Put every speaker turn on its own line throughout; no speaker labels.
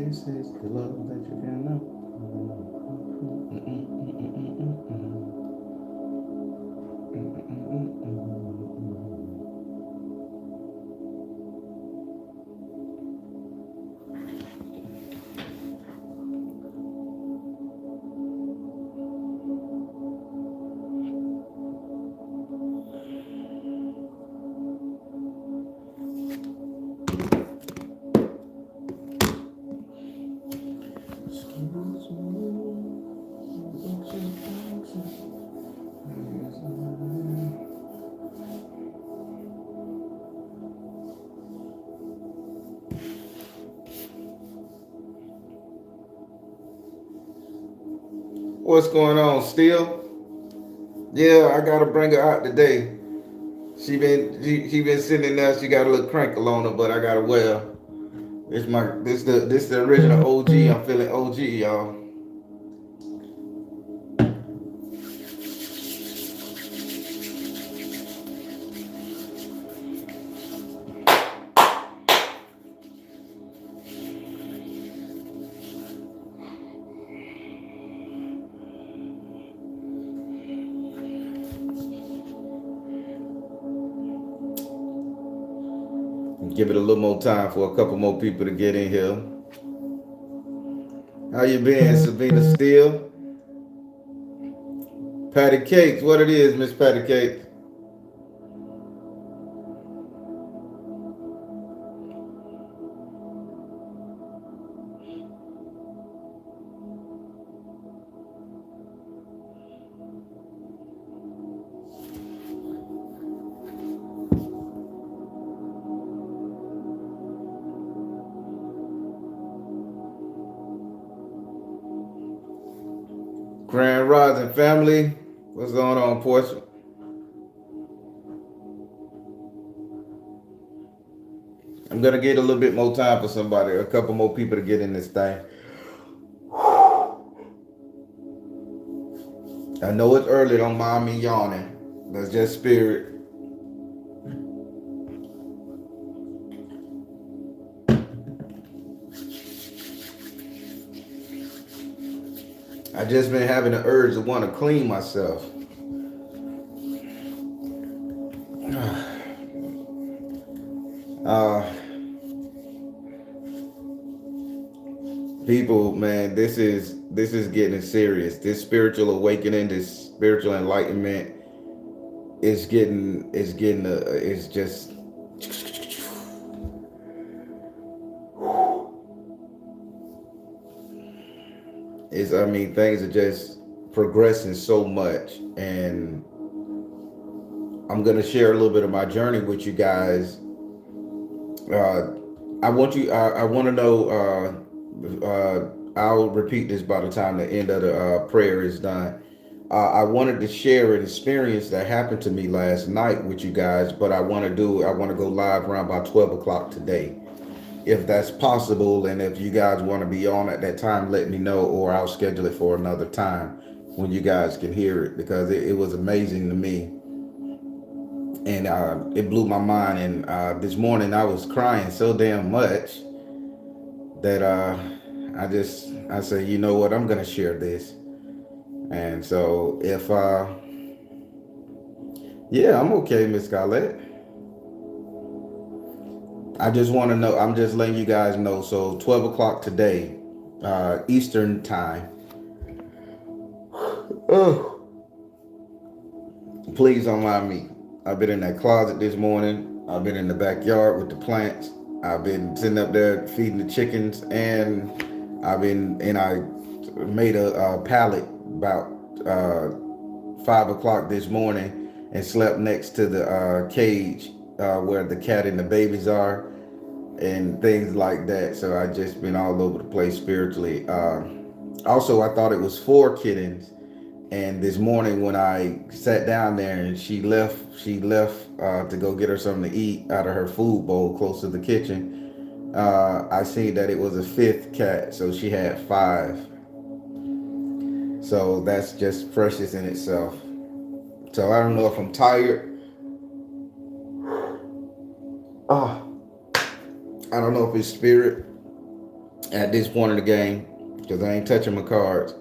This is the love that you can know. What's going on, Still? Yeah, I gotta bring her out today. She been sitting there. She got a little crinkle on her, but I gotta wear. This the original OG. I'm feeling OG, y'all. Give it a little more time for a couple more people to get in here. How you been, Sabina Steele? Patty Cakes, what it is, Miss Patty Cakes? Grand Rising family. What's going on, Portia? I'm gonna get a little bit more time for somebody, a couple more people to get in this thing. I know it's early, don't mind me yawning. That's just spirit. I just been having the urge to want to clean myself. Uh, People, man, this is getting serious. This spiritual awakening, this spiritual enlightenment it's just it's I mean things are just progressing so much, and I'm gonna share a little bit of my journey with you guys. Uh, I want to know. I'll repeat this by the time the end of the prayer is done. I wanted to share an experience that happened to me last night with you guys, but I want to go live around by 12 o'clock today, if that's possible. And if you guys want to be on at that time, let me know, or I'll schedule it for another time when you guys can hear it, because it was amazing to me, and it blew my mind. And this morning I was crying so damn much that I say, you know what, I'm gonna share this. And so if yeah, I'm okay, Miss Scarlett. I just want to know. I'm just letting you guys know. So 12 o'clock today, Eastern time. Oh, please don't mind me. I've been in that closet this morning. I've been in the backyard with the plants. I've been sitting up there feeding the chickens, and I made a pallet about 5 o'clock this morning, and slept next to the cage where the cat and the babies are, and things like that. So I just been all over the place spiritually. Also, I thought it was 4 kittens, and this morning when I sat down there and she left to go get her something to eat out of her food bowl close to the kitchen. I seen that it was a fifth cat, so she had 5. So that's just precious in itself. So I don't know if I'm tired. Oh, I don't know if it's spirit. at this point in the game, because I ain't touching my cards.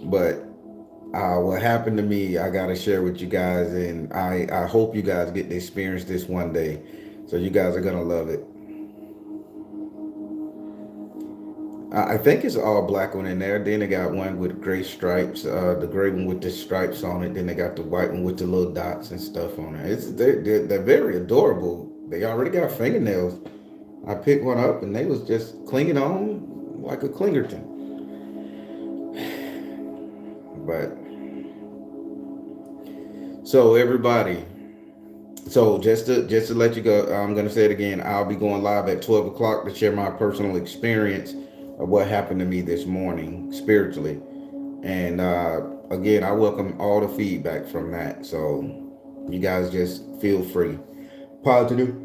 But what happened to me, I gotta share with you guys, and I hope you guys get to experience this one day. So you guys are gonna love it. I think it's all black one in there. Then they got one with gray stripes, the gray one with the stripes on it. Then they got the white one with the little dots and stuff on it. They're very adorable. They already got fingernails. I picked one up and they was just clinging on like a clingerton. But so everybody, so just to let you go, I'm gonna say it again. I'll be going live at 12 o'clock to share my personal experience of what happened to me this morning spiritually. And again, I welcome all the feedback from that. So you guys just feel free. Positive.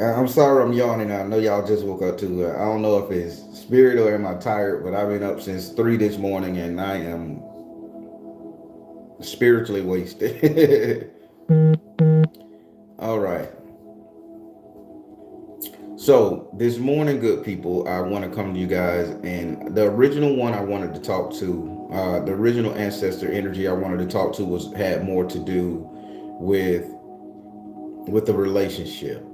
I'm sorry I'm yawning. I know y'all just woke up too. I don't know if it's spirit or am I tired, but I've been up since 3 this morning and I am spiritually wasted. All right. So this morning, good people, I want to come to you guys, and the original one I wanted to talk to, the original ancestor energy I wanted to talk to had more to do with the relationship.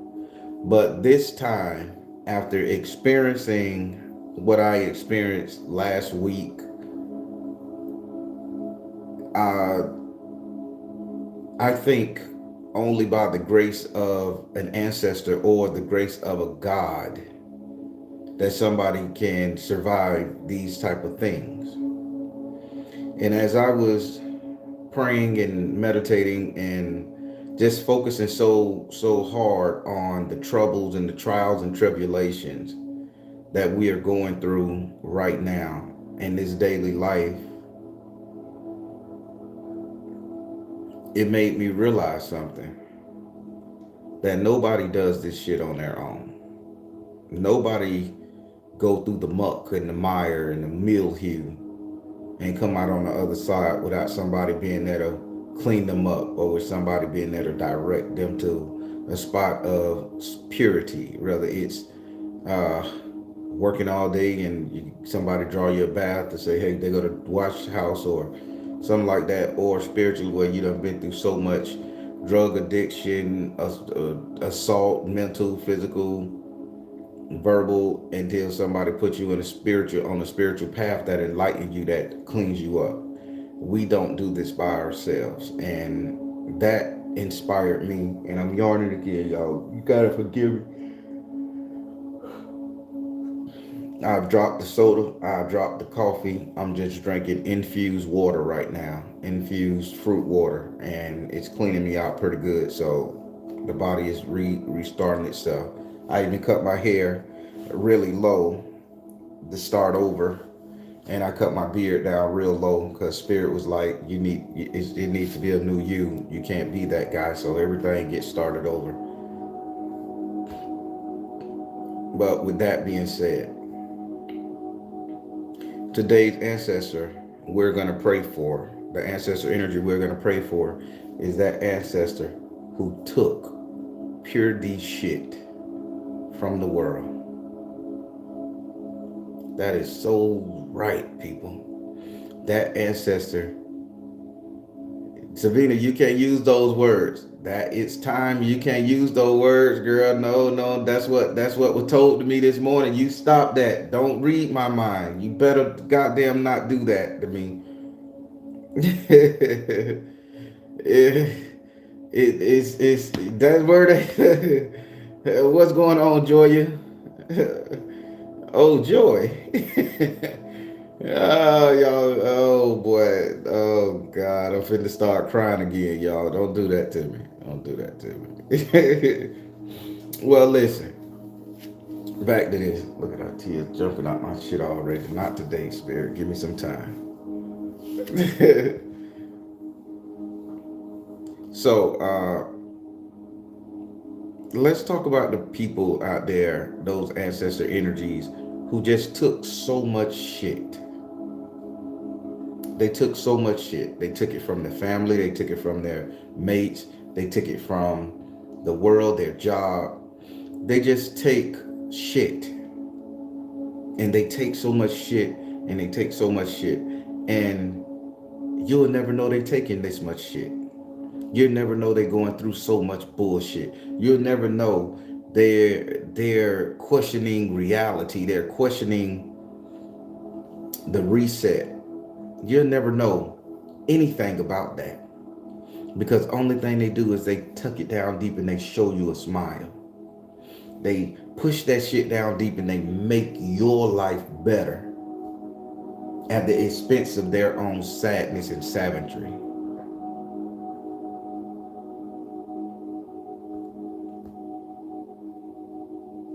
But this time, after experiencing what I experienced last week, uh, I think only by the grace of an ancestor or the grace of a God that somebody can survive these type of things. And as I was praying and meditating and just focusing so hard on the troubles and the trials and tribulations that we are going through right now in this daily life, it made me realize something, that nobody does this shit on their own. Nobody go through the muck and the mire and the mildew and come out on the other side without somebody being there to clean them up, or with somebody being there to direct them to a spot of purity. Whether it's working all day and somebody draw you a bath to say, hey, they go to wash the house or something like that, or spiritually where you done been through so much drug addiction, assault, mental, physical, verbal, until somebody puts you in on a spiritual path that enlightens you, that cleans you up. We don't do this by ourselves, and that inspired me. And I'm yarning again, y'all. You gotta forgive me. I've dropped the soda, I've dropped the coffee. I'm just drinking infused water right now, infused fruit water, and it's cleaning me out pretty good. So the body is restarting itself. I even cut my hair really low to start over, and I cut my beard down real low because Spirit was like, it needs to be a new you. You can't be that guy. So everything gets started over. But with that being said, today's ancestor we're going to pray for, the ancestor energy we're going to pray for, is that ancestor who took pure D shit from the world. That is so right, people. That ancestor, Savina, you can't use those words. That it's time. You can't use those words, girl. No, that's what was told to me this morning. You stop that. Don't read my mind. You better goddamn not do that to me. It's that word. What's going on, Joya? Oh, Joy. Oh, y'all. Oh, boy. Oh, God. I'm finna start crying again, y'all. Don't do that to me. Don't do that to me. Well, listen. Back to this. Look at our tears jumping out my shit already. Not today, Spirit. Give me some time. So, let's talk about the people out there, those ancestor energies, who just took so much shit. They took so much shit. They took it from the family. They took it from their mates. They took it from the world, their job. They just take shit, and they take so much shit, and they take so much shit, and you'll never know they taking this much shit. You'll never know they're going through so much bullshit. You'll never know they're questioning reality. They're questioning the reset. You'll never know anything about that, because only thing they do is they tuck it down deep and they show you a smile. They push that shit down deep and they make your life better at the expense of their own sadness and savagery.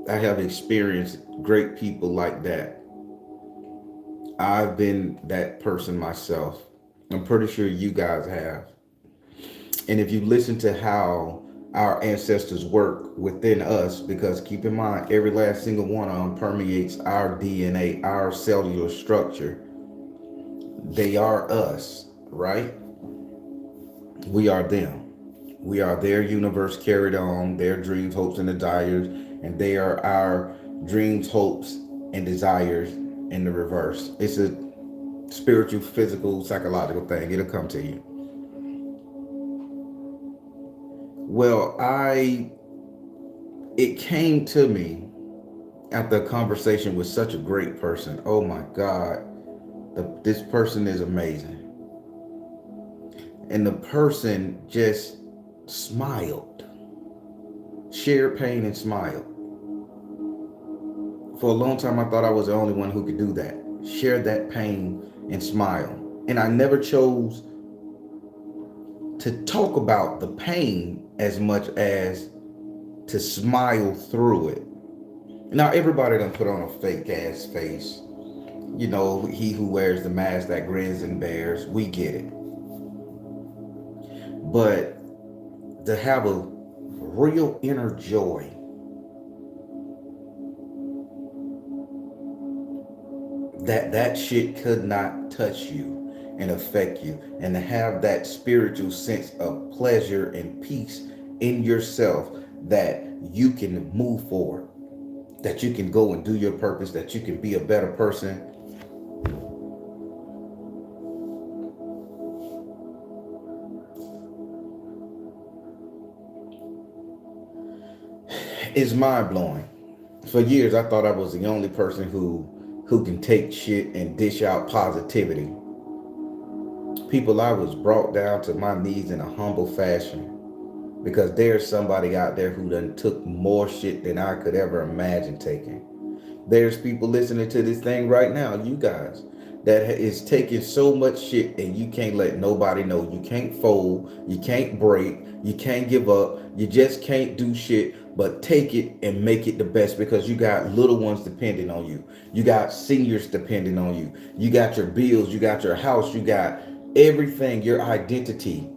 I have experienced great people like that. I've been that person myself. I'm pretty sure you guys have. And if you listen to how our ancestors work within us, because keep in mind, every last single one of them permeates our DNA, our cellular structure. They are us, right? We are them. We are their universe carried on, their dreams, hopes, and desires, and they are our dreams, hopes, and desires in the reverse. It's a spiritual, physical, psychological thing. It'll come to you. Well, it came to me after a conversation with such a great person. Oh my God, this person is amazing. And the person just smiled, shared pain and smiled. For a long time, I thought I was the only one who could do that. Share that pain and smile. And I never chose to talk about the pain as much as to smile through it. Now, everybody done put on a fake ass face. You know, he who wears the mask that grins and bears. We get it. But to have a real inner joy, that shit could not touch you and affect you, and to have that spiritual sense of pleasure and peace in yourself, that you can move forward, that you can go and do your purpose, that you can be a better person, is mind-blowing. For years I thought I was the only person who can take shit and dish out positivity. People, I was brought down to my knees in a humble fashion, because there's somebody out there who done took more shit than I could ever imagine taking. There's people listening to this thing right now, you guys, that is taking so much shit, and you can't let nobody know. You can't fold, you can't break, you can't give up, you just can't do shit but take it and make it the best, because you got little ones depending on you. You got seniors depending on you. You got your bills, you got your house, you got everything, your identity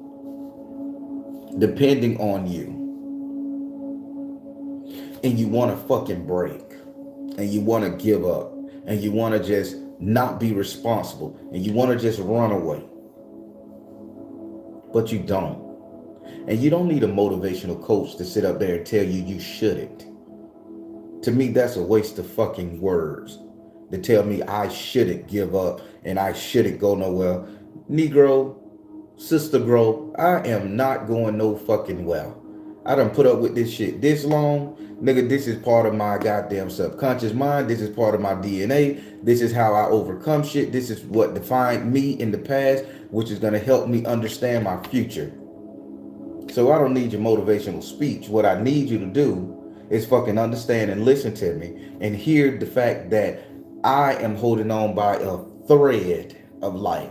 depending on you. And you want to fucking break, and you want to give up, and you want to just not be responsible, and you want to just run away. But you don't. And you don't need a motivational coach to sit up there and tell you you shouldn't. To me, that's a waste of fucking words to tell me I shouldn't give up and I shouldn't go nowhere. Negro, sister bro, I am not going no fucking well. I done put up with this shit this long. Nigga, this is part of my goddamn subconscious mind. This is part of my DNA. This is how I overcome shit. This is what defined me in the past, which is going to help me understand my future. So I don't need your motivational speech. What I need you to do is fucking understand and listen to me and hear the fact that I am holding on by a thread of life.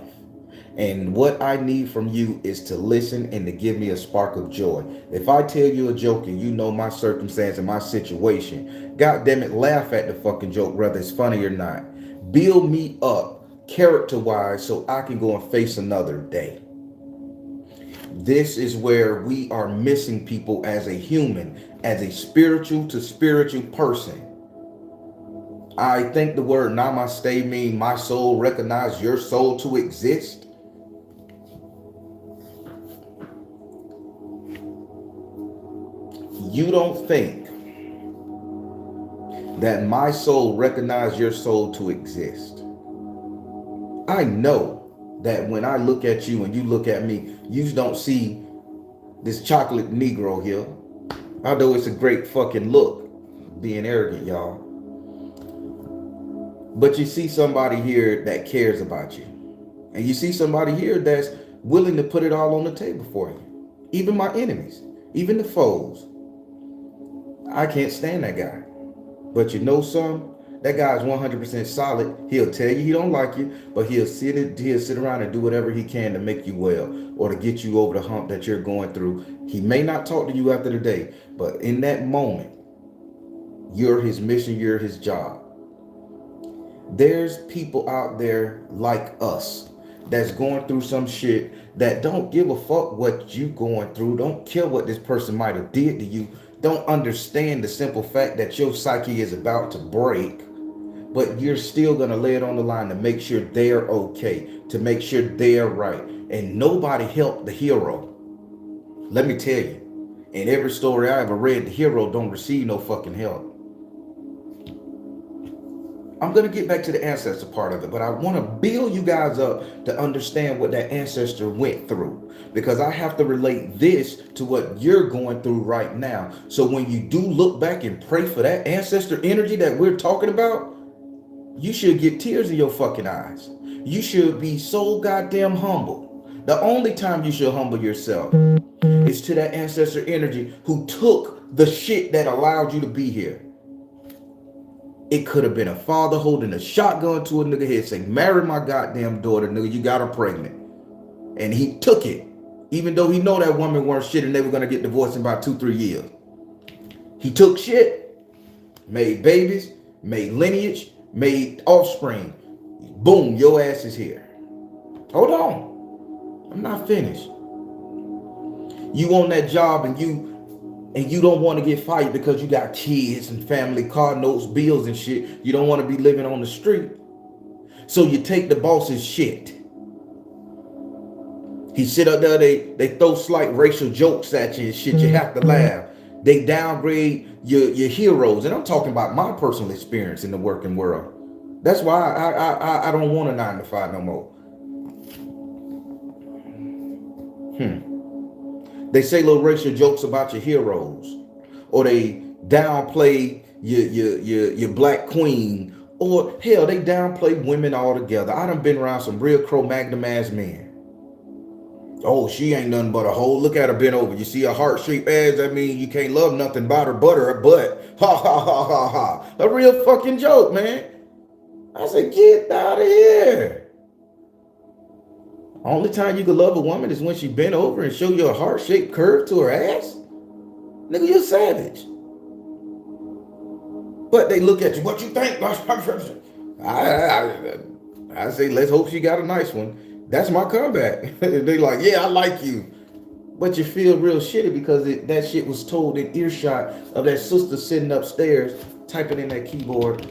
And what I need from you is to listen and to give me a spark of joy. If I tell you a joke and you know my circumstance and my situation, God damn it, laugh at the fucking joke, whether it's funny or not. Build me up character-wise so I can go and face another day. This is where we are missing people as a human, as a spiritual to spiritual person. I think the word namaste means my soul recognize your soul to exist. You don't think that my soul recognized your soul to exist. I know that when I look at you and you look at me, you don't see this chocolate Negro here. Although it's a great fucking look, being arrogant, y'all. But you see somebody here that cares about you. And you see somebody here that's willing to put it all on the table for you. Even my enemies, even the foes. I can't stand that guy. But you know something? That guy's 100% solid. He'll tell you he don't like you, but he'll sit around and do whatever he can to make you well or to get you over the hump that you're going through. He may not talk to you after the day, but in that moment, you're his mission, you're his job. There's people out there like us that's going through some shit that don't give a fuck what you going through, don't care what this person might have did to you, don't understand the simple fact that your psyche is about to break, but you're still going to lay it on the line to make sure they're okay, to make sure they're right. And nobody helped the hero. Let me tell you, in every story I ever read, the hero don't receive no fucking help. I'm going to get back to the ancestor part of it, but I want to build you guys up to understand what that ancestor went through, because I have to relate this to what you're going through right now. So when you do look back and pray for that ancestor energy that we're talking about, you should get tears in your fucking eyes. You should be so goddamn humble. The only time you should humble yourself is to that ancestor energy who took the shit that allowed you to be here. It could have been a father holding a shotgun to a nigga head saying, marry my goddamn daughter, nigga, you got her pregnant. And he took it, even though he know that woman weren't shit and they were going to get divorced in about 2-3 years. He took shit, made babies, made lineage, made offspring. Boom, your ass is here. Hold on, I'm not finished. You on that job and you don't want to get fired because you got kids and family, car notes, bills and shit. You don't want to be living on the street. So you take the boss's shit. He sit up there, they throw slight racial jokes at you and shit. You have to laugh. They downgrade your heroes. And I'm talking about my personal experience in the working world. That's why I don't want a 9-to-5 no more. They say little racial jokes about your heroes, or they downplay your black queen, or hell, they downplay women altogether. I done been around some real Cro-Magnon ass men. Oh, she ain't nothing but a hoe. Look at her bent over. You see her heart-shaped ass? That means you can't love nothing about her but her butt. Ha ha ha ha ha. A real fucking joke, man. I said, get out of here. Only time you can love a woman is when she bent over and show you a heart-shaped curve to her ass. Nigga, you're savage. But they look at you, what you think? I say, let's hope she got a nice one. That's my comeback. They like, yeah, I like you. But you feel real shitty because that shit was told in earshot of that sister sitting upstairs, typing in that keyboard,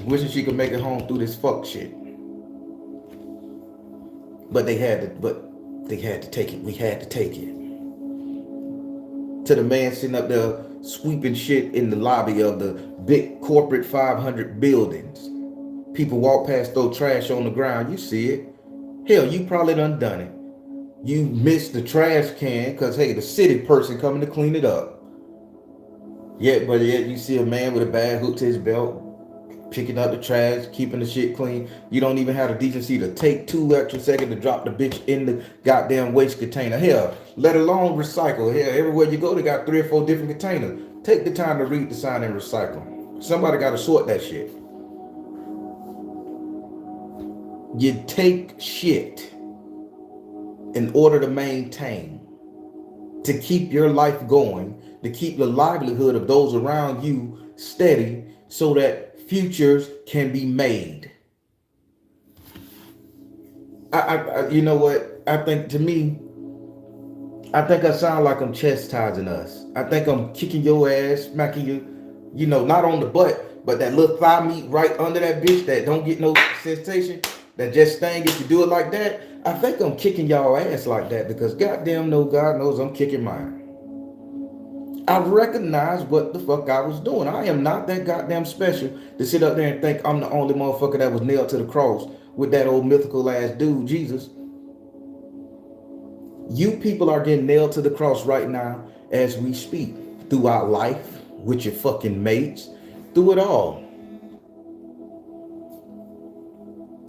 wishing she could make it home through this fuck shit. But they had to take it. We had to take it. To the man sitting up there sweeping shit in the lobby of the big corporate 500 buildings. People walk past, throw trash on the ground. You see it. Hell, you probably done it. You missed the trash can because, hey, the city person coming to clean it up. Yet you see a man with a bag hooked to his belt, picking up the trash, keeping the shit clean. You don't even have the decency to take 2 extra seconds to drop the bitch in the goddamn waste container. Hell, let alone recycle. Hell, everywhere you go, they got 3 or 4 different containers. Take the time to read the sign and recycle. Somebody got to sort that shit. You take shit in order to maintain, to keep your life going, to keep the livelihood of those around you steady so that futures can be made. You know what? I think I sound like I'm chastising us. I think I'm kicking your ass, smacking you, not on the butt, but that little thigh meat right under that bitch that don't get no sensation, that just sting if you do it like that. I think I'm kicking y'all ass like that because goddamn no, God knows I'm kicking mine. I recognize what the fuck I was doing. I am not that goddamn special to sit up there and think I'm the only motherfucker that was nailed to the cross with that old mythical ass dude, Jesus. You people are getting nailed to the cross right now as we speak. Throughout life, with your fucking mates, through it all.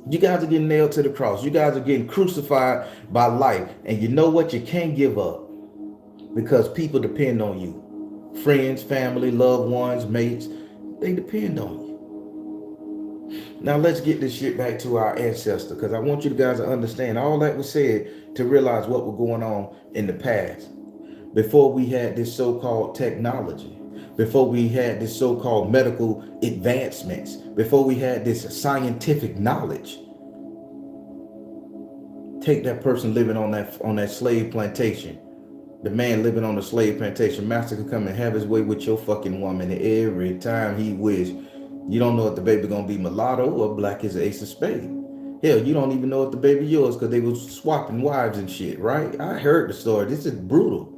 You guys are getting nailed to the cross. You guys are getting crucified by life. And you know what? You can't give up because people depend on you. Friends, family, loved ones, mates, they depend on you. Now let's get this shit back to our ancestor, because I want you guys to understand all that was said to realize what was going on in the past. Before we had this so-called technology, before we had this so-called medical advancements, before we had this scientific knowledge. Take that person living on that slave plantation. The man living on the slave plantation, master could come and have his way with your fucking woman every time he wish. You don't know if the baby gonna be mulatto or black as an ace of spades. Hell, you don't even know if the baby yours because they was swapping wives and shit, right? I heard the story. This is brutal.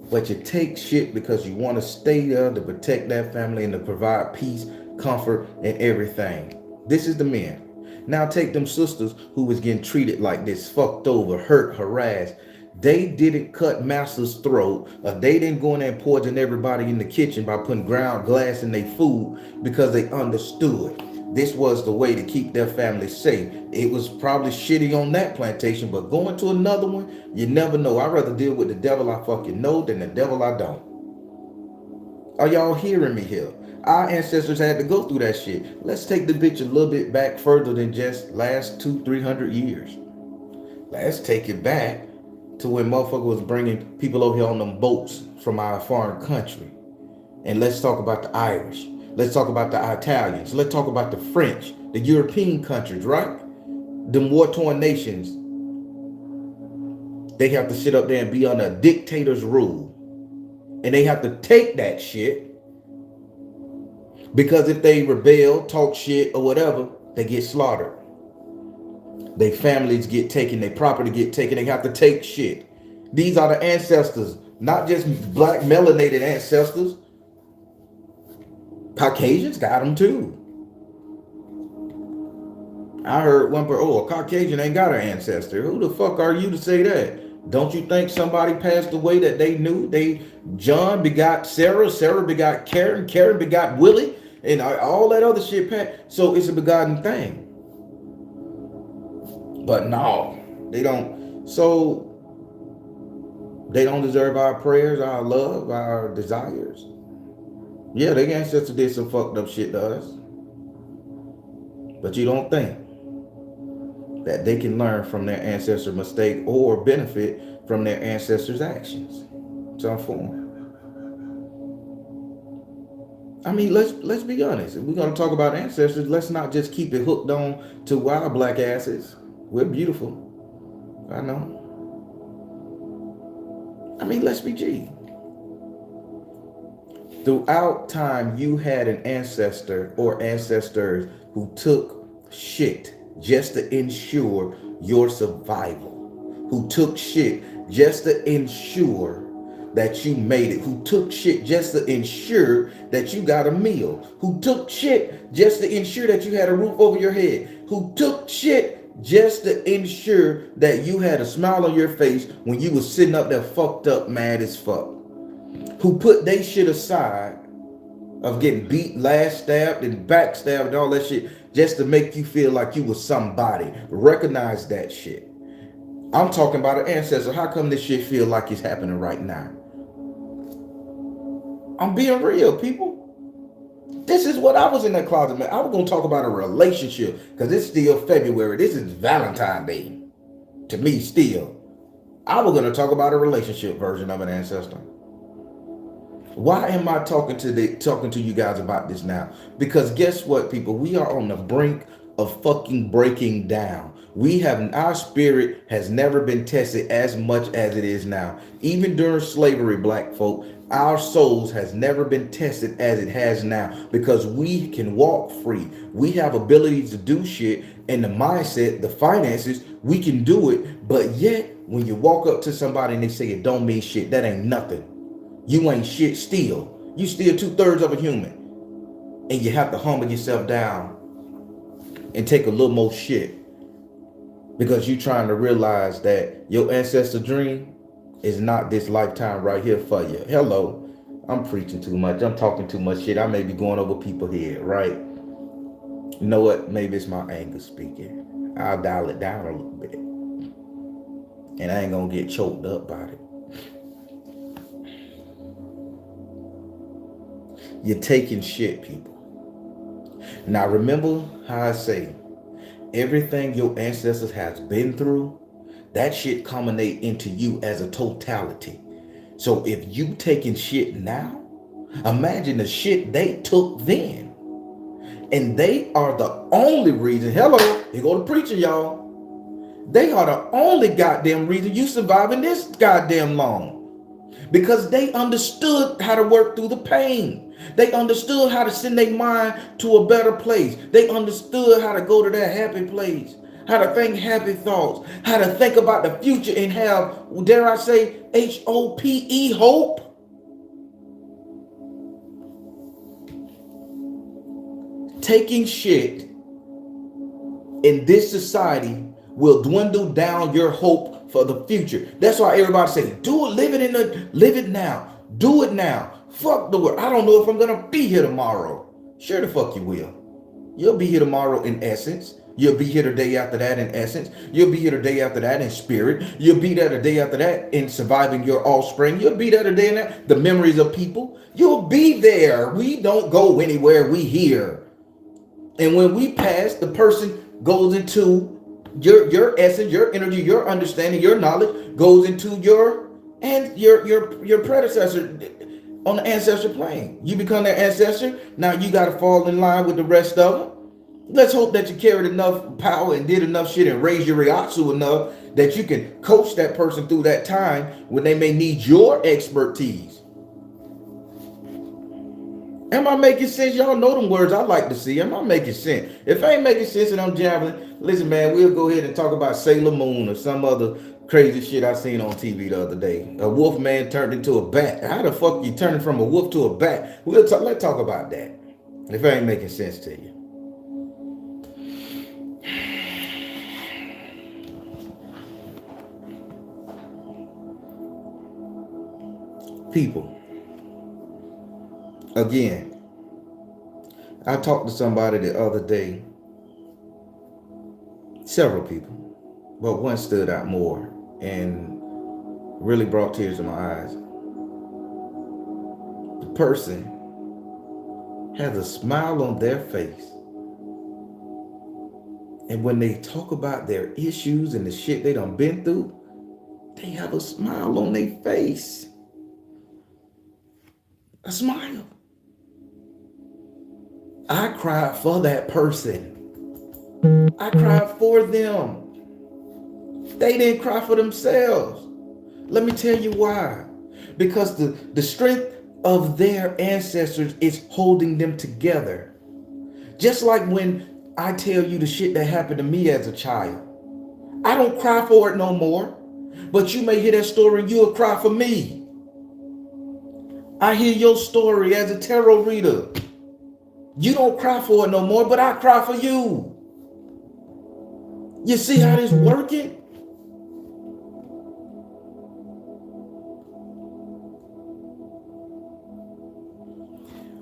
But you take shit because you want to stay there to protect that family and to provide peace, comfort, and everything. This is the men. Now take them sisters who was getting treated like this, fucked over, hurt, harassed. They didn't cut master's throat, or they didn't go in there and poison everybody in the kitchen by putting ground glass in their food because they understood this was the way to keep their family safe. It was probably shitty on that plantation, but going to another one, you never know. I'd rather deal with the devil I fucking know than the devil I don't. Are y'all hearing me here? Our ancestors had to go through that shit. Let's take the bitch a little bit back further than just last 200-300 years. Let's take it back to when motherfucker was bringing people over here on them boats from our foreign country. And let's talk about the Irish. Let's talk about the Italians. Let's talk about the French, the European countries, right? Them war-torn nations. They have to sit up there and be under a dictator's rule. And they have to take that shit. Because if they rebel, talk shit, or whatever, they get slaughtered. Their families get taken, their property get taken, they have to take shit. These are the ancestors, not just black melanated ancestors. Caucasians got them too. I heard one person, a Caucasian ain't got an ancestor. Who the fuck are you to say that? Don't you think somebody passed away that they knew? John begot Sarah, Sarah begot Karen, Karen begot Willie, and all that other shit. So it's a begotten thing. But no, they don't. So they don't deserve our prayers, our love, our desires. Yeah, their ancestors did some fucked up shit to us. But you don't think that they can learn from their ancestor mistake or benefit from their ancestors' actions. Some form. I mean, let's be honest. If we're gonna talk about ancestors, let's not just keep it hooked on to our black asses. We're beautiful. I know. I mean, let's be G. Throughout time, you had an ancestor or ancestors who took shit just to ensure your survival. Who took shit just to ensure that you made it. Who took shit just to ensure that you got a meal. Who took shit just to ensure that you had a roof over your head. Who took shit just to ensure that you had a smile on your face when you was sitting up there fucked up, mad as fuck. Who put they shit aside of getting beat, last stabbed, and backstabbed and all that shit just to make you feel like you was somebody. Recognize that shit. I'm talking about an ancestor. How come this shit feel like it's happening right now? I'm being real, people. This is what I was in that closet, man. I was going to talk about a relationship because it's still February. This is Valentine's Day. To me, still. I was going to talk about a relationship version of an ancestor. Why am I talking to you guys about this now? Because guess what, people? We are on the brink of fucking breaking down. Our spirit has never been tested as much as it is now. Even during slavery, black folk, our souls has never been tested as it has now because we can walk free. We have abilities to do shit, and the mindset, the finances, we can do it. But yet, when you walk up to somebody and they say it don't mean shit, that ain't nothing. You ain't shit still. You still 2/3 of a human. And you have to humble yourself down and take a little more shit because you trying to realize that your ancestor dream is not this lifetime right here for you. Hello. I'm preaching too much. I'm talking too much shit. I may be going over people's head, right? You know what? Maybe it's my anger speaking. I'll dial it down a little bit. And I ain't gonna get choked up by it. You're taking shit, people. Now remember how I say everything your ancestors has been through, that shit culminate into you as a totality. So if you taking shit now, imagine the shit they took then. And they are the only reason, hello, here go the preacher, y'all. They are the only goddamn reason you surviving this goddamn long. Because they understood how to work through the pain. They understood how to send their mind to a better place. They understood how to go to that happy place, how to think happy thoughts, how to think about the future and have, dare I say, HOPE, hope. Taking shit in this society will dwindle down your hope for the future. That's why everybody say, do it, live it now. Do it now. Fuck the world. I don't know if I'm gonna be here tomorrow. Sure the fuck you will. You'll be here tomorrow in essence. You'll be here the day after that in essence. You'll be here the day after that in spirit. You'll be there the day after that in surviving your offspring. You'll be there the day in that, the memories of people. You'll be there. We don't go anywhere. We here. And when we pass, the person goes into your essence, your energy, your understanding, your knowledge goes into your predecessor on the ancestral plane. You become their ancestor. Now you got to fall in line with the rest of them. Let's hope that you carried enough power and did enough shit and raised your reatsu enough that you can coach that person through that time when they may need your expertise. Am I making sense? Y'all know them words I like to see. Am I making sense? If I ain't making sense and I'm jabbling, listen, man, we'll go ahead and talk about Sailor Moon or some other crazy shit I seen on TV the other day. A wolf man turned into a bat. How the fuck you turning from a wolf to a bat? Let's talk about that. If I ain't making sense to you. People. Again, I talked to somebody the other day, several people, but one stood out more and really brought tears to my eyes. The person has a smile on their face. And when they talk about their issues and the shit they done been through, they have a smile on their face. A smile. I cried for that person. I cried for them. They didn't cry for themselves. Let me tell you why. Because the strength of their ancestors is holding them together. Just like when I tell you the shit that happened to me as a child. I don't cry for it no more. But you may hear that story and you'll cry for me. I hear your story as a tarot reader. You don't cry for it no more, but I cry for you. You see how this working?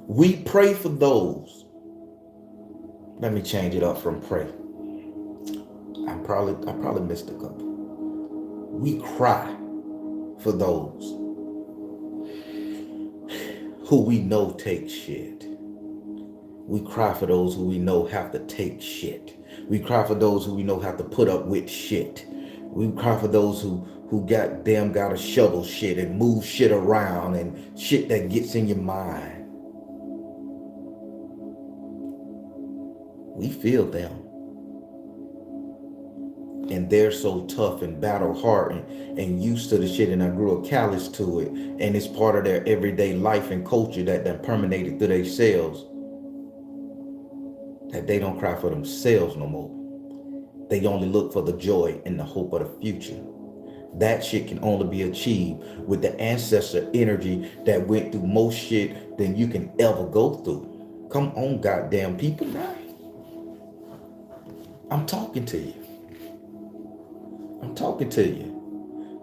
We pray for those. Let me change it up from pray. I probably missed a couple. We cry for those who we know take shit. We cry for those who we know have to take shit. We cry for those who we know have to put up with shit. We cry for those who gotta shovel shit and move shit around and shit that gets in your mind. We feel them. And they're so tough and battle hardened and used to the shit, and I grew a callous to it. And it's part of their everyday life and culture that permeated through their cells. That they don't cry for themselves no more. They only look for the joy and the hope of the future. That shit can only be achieved with the ancestor energy that went through most shit than you can ever go through. Come on, goddamn people. Now I'm talking to you. I'm talking to you.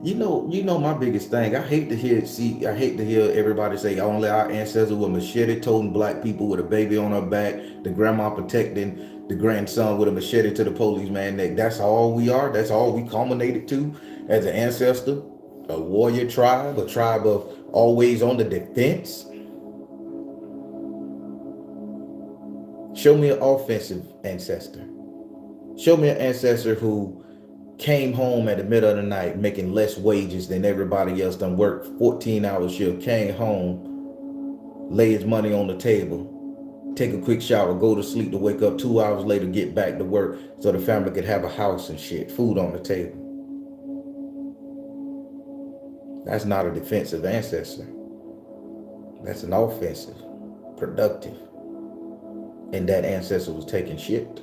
You know my biggest thing. I hate to hear everybody say only our ancestors were machete toting black people with a baby on her back, the grandma protecting the grandson with a machete to the policeman neck. That's all we are. That's all we culminated to as an ancestor, a warrior tribe, a tribe of always on the defense. Show me an offensive ancestor. Show me an ancestor who came home at the middle of the night making less wages than everybody else done worked 14-hour shift, came home, lay his money on the table, take a quick shower, go to sleep to wake up 2 hours later, get back to work so the family could have a house and shit, food on the table. That's not a defensive ancestor. That's an offensive, productive. And that ancestor was taking shit.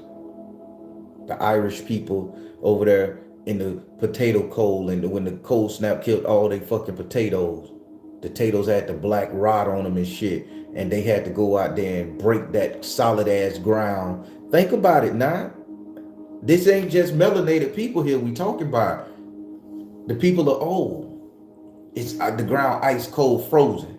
The Irish people over there in the potato cold, and when the cold snap killed all they fucking potatoes. The potatoes had the black rot on them and shit, and they had to go out there and break that solid ass ground. Think about it now. This ain't just melanated people here we talking about. The people are old. It's the ground ice cold frozen.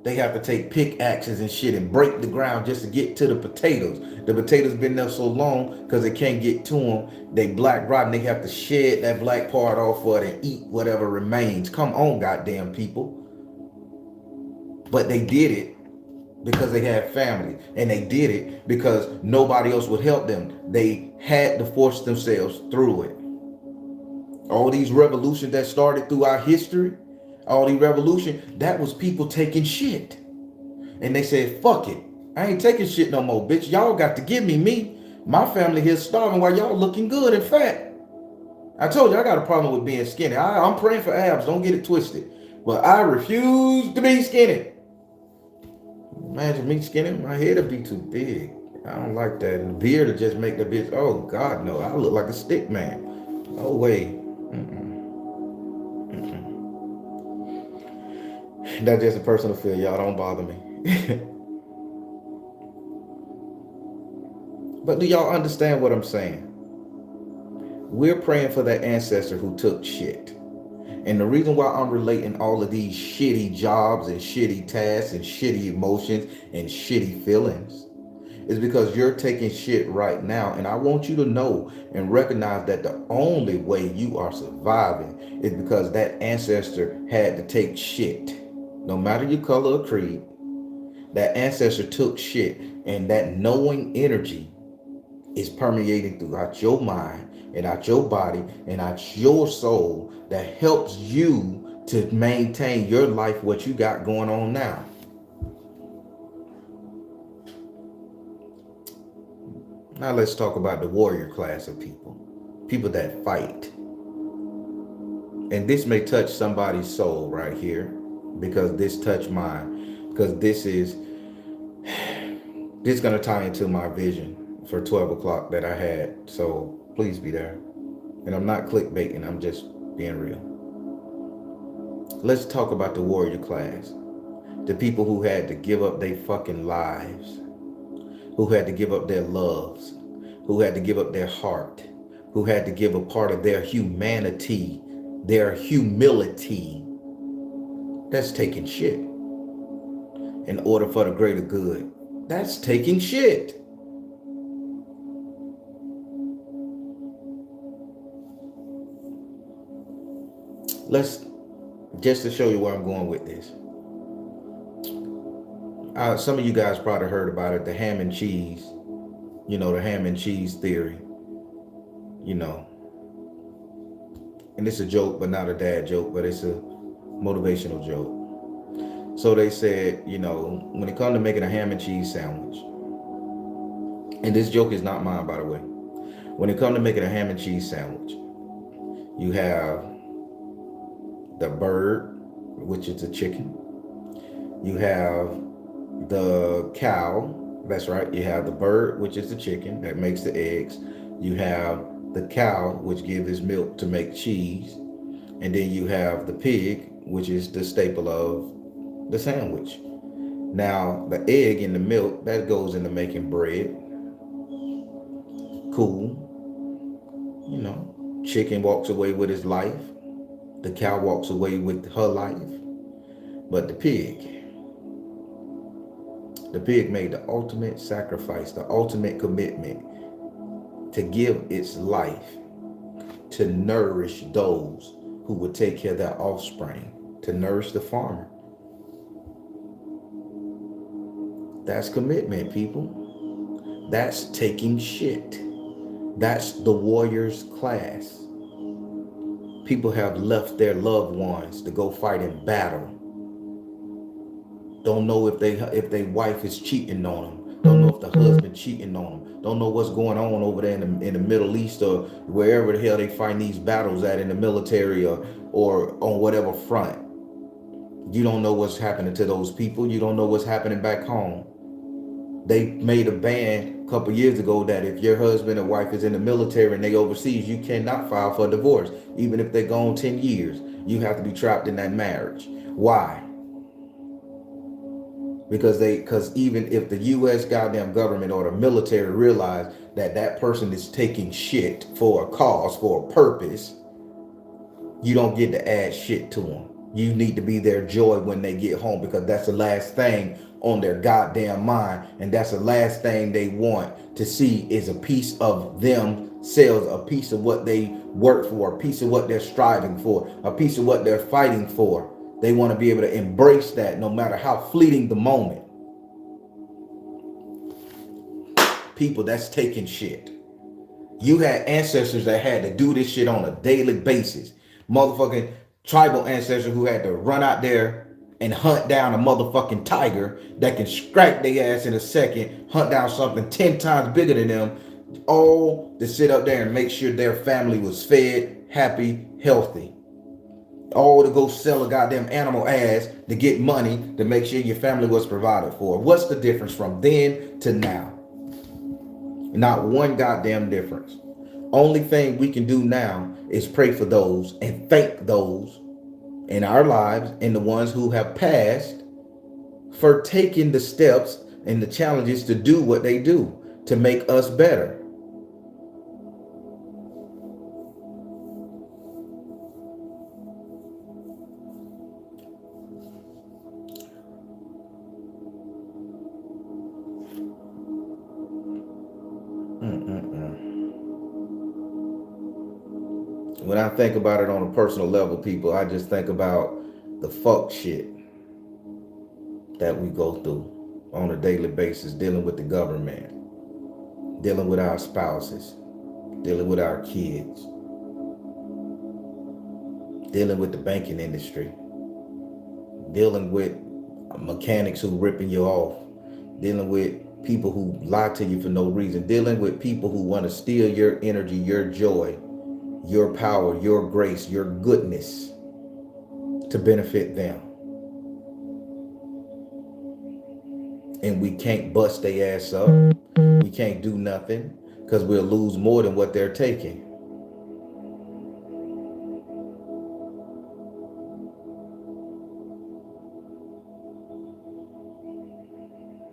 They have to take pickaxes and shit and break the ground just to get to the potatoes. The potatoes been there so long because they can't get to them. They black rot and they have to shed that black part off for it and eat whatever remains. Come on, goddamn people. But they did it because they had family. And they did it because nobody else would help them. They had to force themselves through it. All these revolutions that started through our history, all these revolutions, that was people taking shit. And they said, fuck it. I ain't taking shit no more, bitch. Y'all got to give me me. My family here starving while y'all looking good and fat. I told you I got a problem with being skinny. I'm praying for abs. Don't get it twisted. But I refuse to be skinny. Imagine me skinny. My head would be too big. I don't like that. And the beard would just make the bitch, oh God, no. I look like a stick man. No way. That's just a personal feel. Y'all don't bother me. But do y'all understand what I'm saying? We're praying for that ancestor who took shit. And the reason why I'm relating all of these shitty jobs and shitty tasks and shitty emotions and shitty feelings is because you're taking shit right now. And I want you to know and recognize that the only way you are surviving is because that ancestor had to take shit. No matter your color or creed, that ancestor took shit, and that knowing energy is permeating throughout your mind and out your body and out your soul that helps you to maintain your life, what you got going on now. Now let's talk about the warrior class of people. People that fight. And this may touch somebody's soul right here, because this touched mine. Because this is going to tie into my vision for 12 o'clock that I had. So please be there. And I'm not clickbaiting. I'm just being real. Let's talk about the warrior class. The people who had to give up their fucking lives. Who had to give up their loves. Who had to give up their heart. Who had to give a part of their humanity. Their humility. That's taking shit. In order for the greater good. That's taking shit. Let's, just to show you where I'm going with this. Some of you guys probably heard about it, the ham and cheese. You know, the ham and cheese theory. You know. And it's a joke, but not a dad joke, but it's a motivational joke. So they said, you know, when it comes to making a ham and cheese sandwich, and this joke is not mine, by the way. When it comes to making a ham and cheese sandwich, you have the bird, which is a chicken. You have the cow. That's right. You have the bird, which is the chicken that makes the eggs. You have the cow, which gives its milk to make cheese. And then you have the pig, which is the staple of the sandwich. Now, the egg and the milk, that goes into making bread. Cool. You know, chicken walks away with his life. The cow walks away with her life. But the pig made the ultimate sacrifice, the ultimate commitment to give its life to nourish those who would take care of their offspring, to nourish the farmer. That's commitment, people. That's taking shit. That's the warrior's class. People have left their loved ones to go fight in battle. Don't know if their wife is cheating on them. Don't know if the husband cheating on them. Don't know what's going on over there in the Middle East or wherever the hell they find these battles at in the military or on whatever front. You don't know what's happening to those people. You don't know what's happening back home. They made a ban a couple years ago that if your husband or wife is in the military and they overseas, you cannot file for divorce. Even if they're gone 10 years, you have to be trapped in that marriage. Why? Because even if the U.S. goddamn government or the military realize that that person is taking shit for a cause, for a purpose, you don't get to add shit to them. You need to be their joy when they get home, because that's the last thing on their goddamn mind, and that's the last thing they want to see is a piece of themselves, a piece of what they work for, a piece of what they're striving for, a piece of what they're fighting for. They want to be able to embrace that no matter how fleeting the moment. People, that's taking shit. You had ancestors that had to do this shit on a daily basis. Motherfucking tribal ancestors who had to run out there and hunt down a motherfucking tiger that can strike their ass in a second, hunt down something 10 times bigger than them, all to sit up there and make sure their family was fed, happy, healthy. All to go sell a goddamn animal ass to get money to make sure your family was provided for. What's the difference from then to now? Not one goddamn difference. Only thing we can do now is pray for those and thank those in our lives and the ones who have passed for taking the steps and the challenges to do what they do to make us better. When I think about it on a personal level, people, I just think about the fuck shit that we go through on a daily basis, dealing with the government, dealing with our spouses, dealing with our kids, dealing with the banking industry, dealing with mechanics who ripping you off, dealing with people who lie to you for no reason, dealing with people who want to steal your energy, your joy, your power, your grace, your goodness to benefit them. And we can't bust their ass up. We can't do nothing because we'll lose more than what they're taking.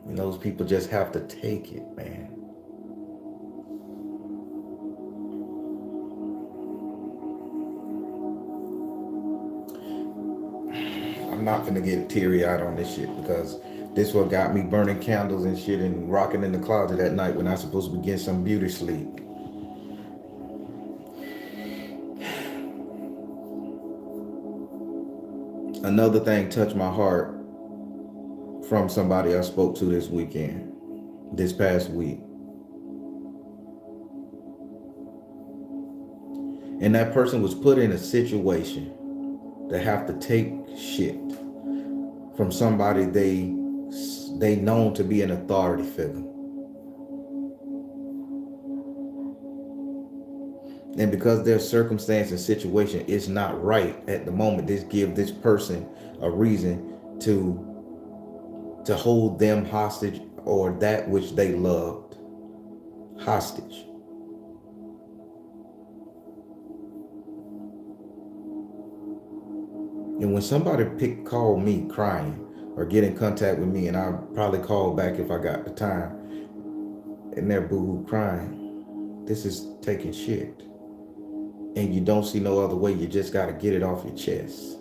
And those people just have to take it, man. I'm not gonna get teary-eyed on this shit because this what got me burning candles and shit and rocking in the closet at night when I'm supposed to be getting some beauty sleep. Another thing touched my heart from somebody I spoke to this past week. And that person was put in a situation to have to take shit from somebody they known to be an authority figure. And because their circumstance and situation is not right at the moment, this gives this person a reason to hold them hostage or that which they loved hostage. And when somebody call me crying or get in contact with me, and I'll probably call back if I got the time, and they're boohoo crying, this is taking shit. And you don't see no other way. You just got to get it off your chest.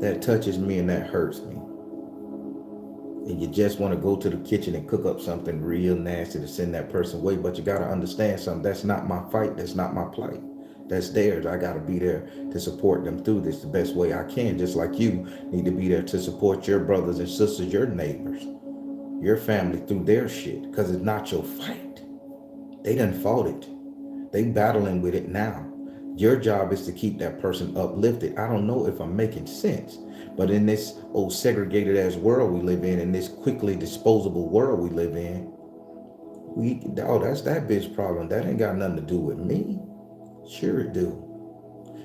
That touches me and that hurts me. And you just want to go to the kitchen and cook up something real nasty to send that person away. But you got to understand something. That's not my fight. That's not my plight. That's theirs. I got to be there to support them through this the best way I can. Just like you need to be there to support your brothers and sisters, your neighbors, your family through their shit. Because it's not your fight. They done fought it. They battling with it now. Your job is to keep that person uplifted. I don't know if I'm making sense, but in this old segregated ass world we live in this quickly disposable world we live in, that's that bitch problem. That ain't got nothing to do with me. Sure it do.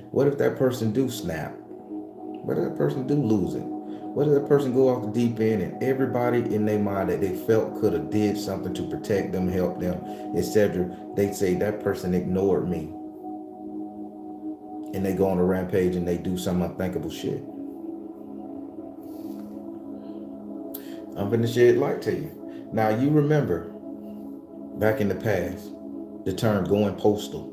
What if that person do snap? What if that person do lose it? What if that person go off the deep end and everybody in their mind that they felt could have did something to protect them, help them, etc., they say that person ignored me. And they go on a rampage and they do some unthinkable shit. I'm finna shed light to you. Now you remember back in the past, the term going postal.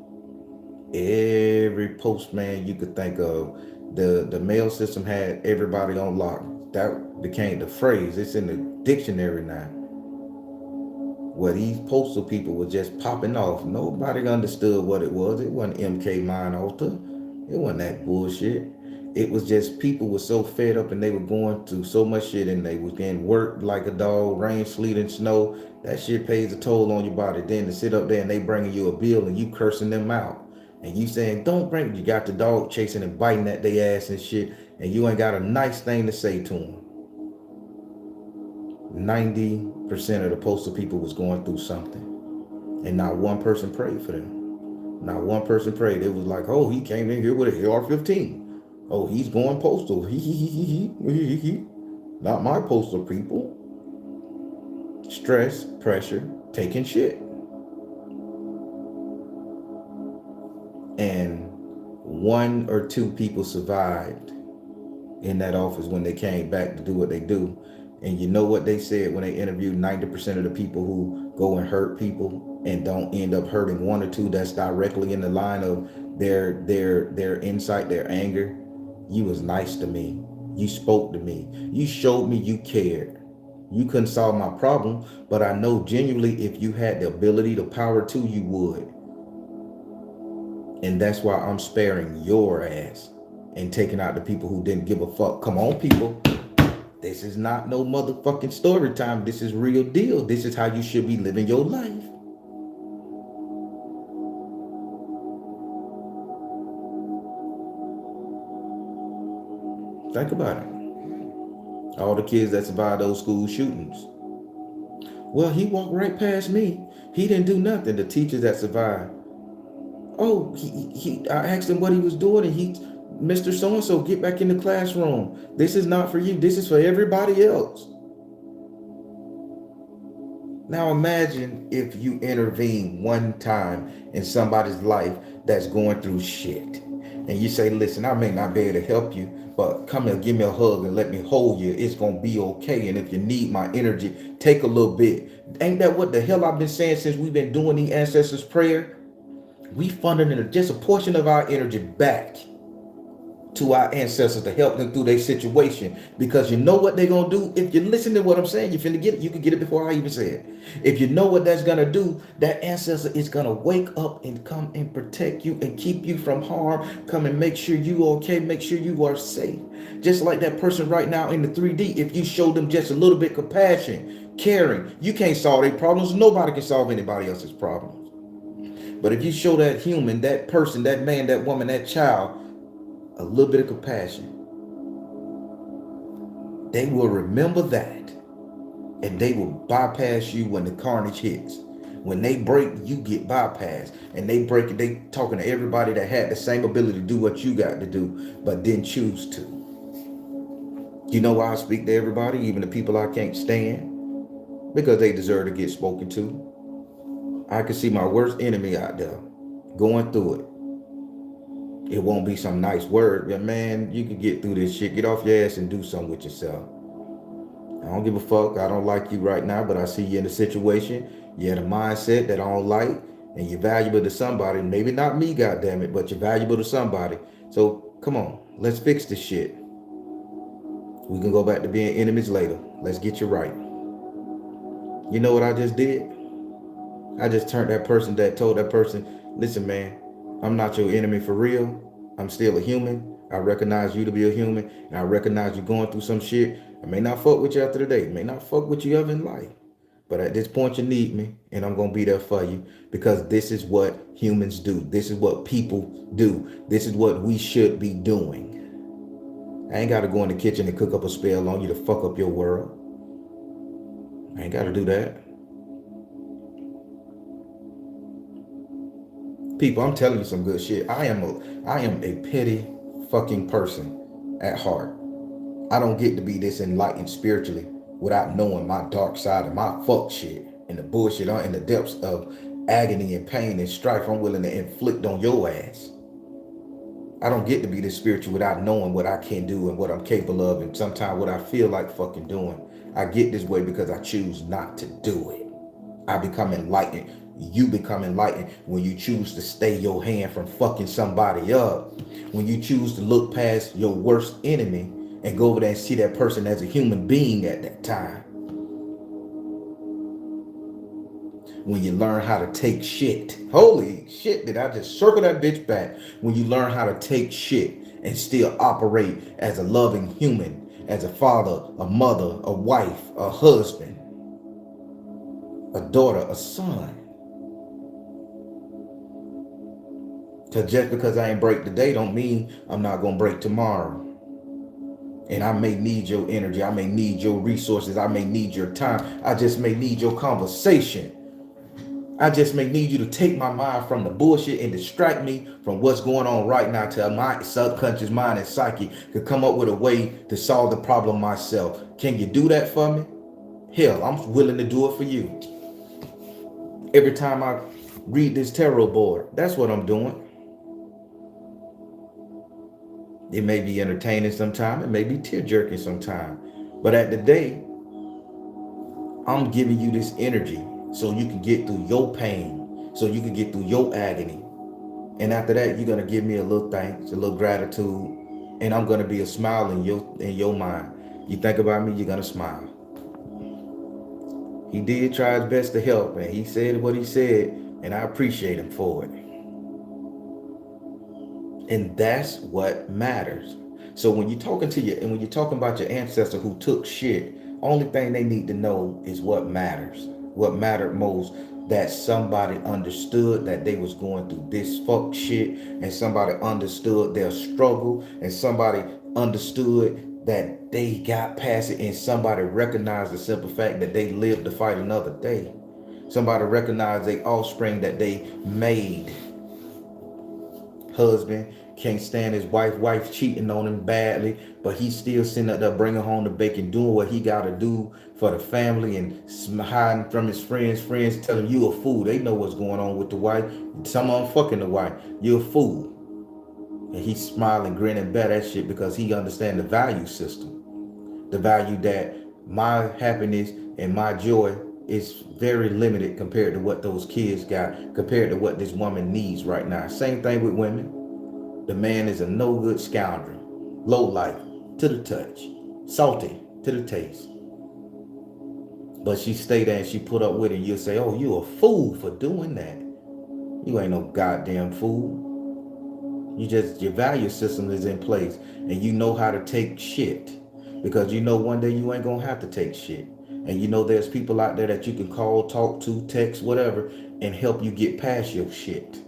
Every postman you could think of, the mail system had everybody on lock. That became the phrase. It's in the dictionary now. Where these postal people were just popping off. Nobody understood what it was. It wasn't MK Mine Altar. It wasn't that bullshit. It was just people were so fed up and they were going through so much shit and they was getting worked like a dog, rain, sleet, and snow. That shit pays a toll on your body. Then to sit up there and they bringing you a bill and you cursing them out. And you saying, don't bring, you got the dog chasing and biting at their ass and shit. And you ain't got a nice thing to say to them. 90% of the postal people was going through something. And not one person prayed for them. Not one person prayed. It was like, oh, he came in here with an AR-15. Oh, he's going postal. Not my postal people. Stress, pressure, taking shit. And one or two people survived in that office when they came back to do what they do. And you know what they said when they interviewed 90% of the people who go and hurt people and don't end up hurting one or two that's directly in the line of their insight, their anger. You was nice to me. You spoke to me. You showed me you cared. You couldn't solve my problem, but I know genuinely if you had the ability, the power to, you would. And that's why I'm sparing your ass and taking out the people who didn't give a fuck. Come on, people. This is not no motherfucking story time. This is real deal. This is how you should be living your life. Think about it. All the kids that survived those school shootings. Well, he walked right past me. He didn't do nothing. The teachers that survived. Oh, I asked him what he was doing, and Mr. So-and-so, get back in the classroom. This is not for you. This is for everybody else. Now imagine if you intervene one time in somebody's life that's going through shit. And you say, listen, I may not be able to help you, but come here, give me a hug and let me hold you. It's going to be okay. And if you need my energy, take a little bit. Ain't that what the hell I've been saying since we've been doing the Ancestors prayer? We funding just a portion of our energy back to our ancestors to help them through their situation. Because you know what they're going to do? If you listen to what I'm saying, you finna get it. You can get it before I even say it. If you know what that's going to do, that ancestor is going to wake up and come and protect you and keep you from harm. Come and make sure you are okay. Make sure you are safe. Just like that person right now in the 3D. If you show them just a little bit compassion, caring, you can't solve their problems. Nobody can solve anybody else's problems. But if you show that human, that person, that man, that woman, that child, a little bit of compassion, they will remember that and they will bypass you when the carnage hits. When they break, you get bypassed. And they break it, they talking to everybody that had the same ability to do what you got to do, but didn't choose to. You know why I speak to everybody, even the people I can't stand? Because they deserve to get spoken to. I can see my worst enemy out there going through it. It won't be some nice word. Yeah, man, you can get through this shit. Get off your ass and do something with yourself. I don't give a fuck. I don't like you right now, but I see you in a situation. You're in a mindset that I don't like, and you're valuable to somebody. Maybe not me, goddammit, but you're valuable to somebody. So come on, let's fix this shit. We can go back to being enemies later. Let's get you right. You know what I just did? I just turned that person that told that person, listen, man, I'm not your enemy for real. I'm still a human. I recognize you to be a human, and I recognize you going through some shit. I may not fuck with you after the day, may not fuck with you ever in life. But at this point, you need me, and I'm going to be there for you because this is what humans do. This is what people do. This is what we should be doing. I ain't got to go in the kitchen and cook up a spell on you to fuck up your world. I ain't got to do that. People, I'm telling you some good shit. I am a petty fucking person at heart. I don't get to be this enlightened spiritually without knowing my dark side of my fuck shit and the bullshit in the depths of agony and pain and strife I'm willing to inflict on your ass. I don't get to be this spiritual without knowing what I can do and what I'm capable of and sometimes what I feel like fucking doing. I get this way because I choose not to do it. I become enlightened. You become enlightened when you choose to stay your hand from fucking somebody up. When you choose to look past your worst enemy and go over there and see that person as a human being at that time. When you learn how to take shit. Holy shit, did I just circle that bitch back? When you learn how to take shit and still operate as a loving human, as a father, a mother, a wife, a husband, a daughter, a son. Because just because I ain't break today don't mean I'm not going to break tomorrow. And I may need your energy. I may need your resources. I may need your time. I just may need your conversation. I just may need you to take my mind from the bullshit and distract me from what's going on right now till my subconscious mind and psyche could come up with a way to solve the problem myself. Can you do that for me? Hell, I'm willing to do it for you. Every time I read this tarot board, that's what I'm doing. It may be entertaining sometime, it may be tear-jerking sometime. But at the day, I'm giving you this energy so you can get through your pain, so you can get through your agony. And after that, you're gonna give me a little thanks, a little gratitude, and I'm gonna be a smile in your mind. You think about me, you're gonna smile. He did try his best to help, and he said what he said, and I appreciate him for it. And that's what matters. So when you're talking to and when you're talking about your ancestor who took shit, only thing they need to know is what matters. What mattered most, that somebody understood that they was going through this fuck shit, and somebody understood their struggle, and somebody understood that they got past it, and somebody recognized the simple fact that they lived to fight another day. Somebody recognized their offspring that they made. Husband can't stand his wife cheating on him badly, but he's still sitting up there bringing home the bacon, doing what he got to do for the family and hiding from his friends telling him you a fool. They know what's going on with the wife. Some of them fucking the wife. You're a fool. And he's smiling, grinning back that shit because he understands the value system. The value that my happiness and my joy is very limited compared to what those kids got, compared to what this woman needs right now. Same thing with women. The man is a no good scoundrel, low life to the touch, salty to the taste. But she stay there and she put up with it. You'll say, oh, you a fool for doing that. You ain't no goddamn fool. Your value system is in place and you know how to take shit because you know one day you ain't gonna have to take shit. And you know there's people out there that you can call, talk to, text, whatever, and help you get past your shit.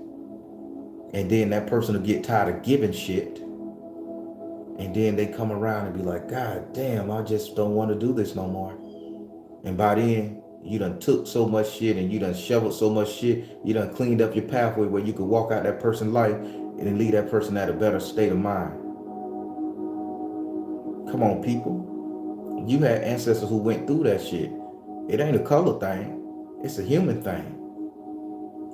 And then that person will get tired of giving shit. And then they come around and be like, God damn, I just don't want to do this no more. And by then, you done took so much shit and you done shoveled so much shit, you done cleaned up your pathway where you could walk out that person's life and leave that person at a better state of mind. Come on, people. You had ancestors who went through that shit. It ain't a color thing. It's a human thing.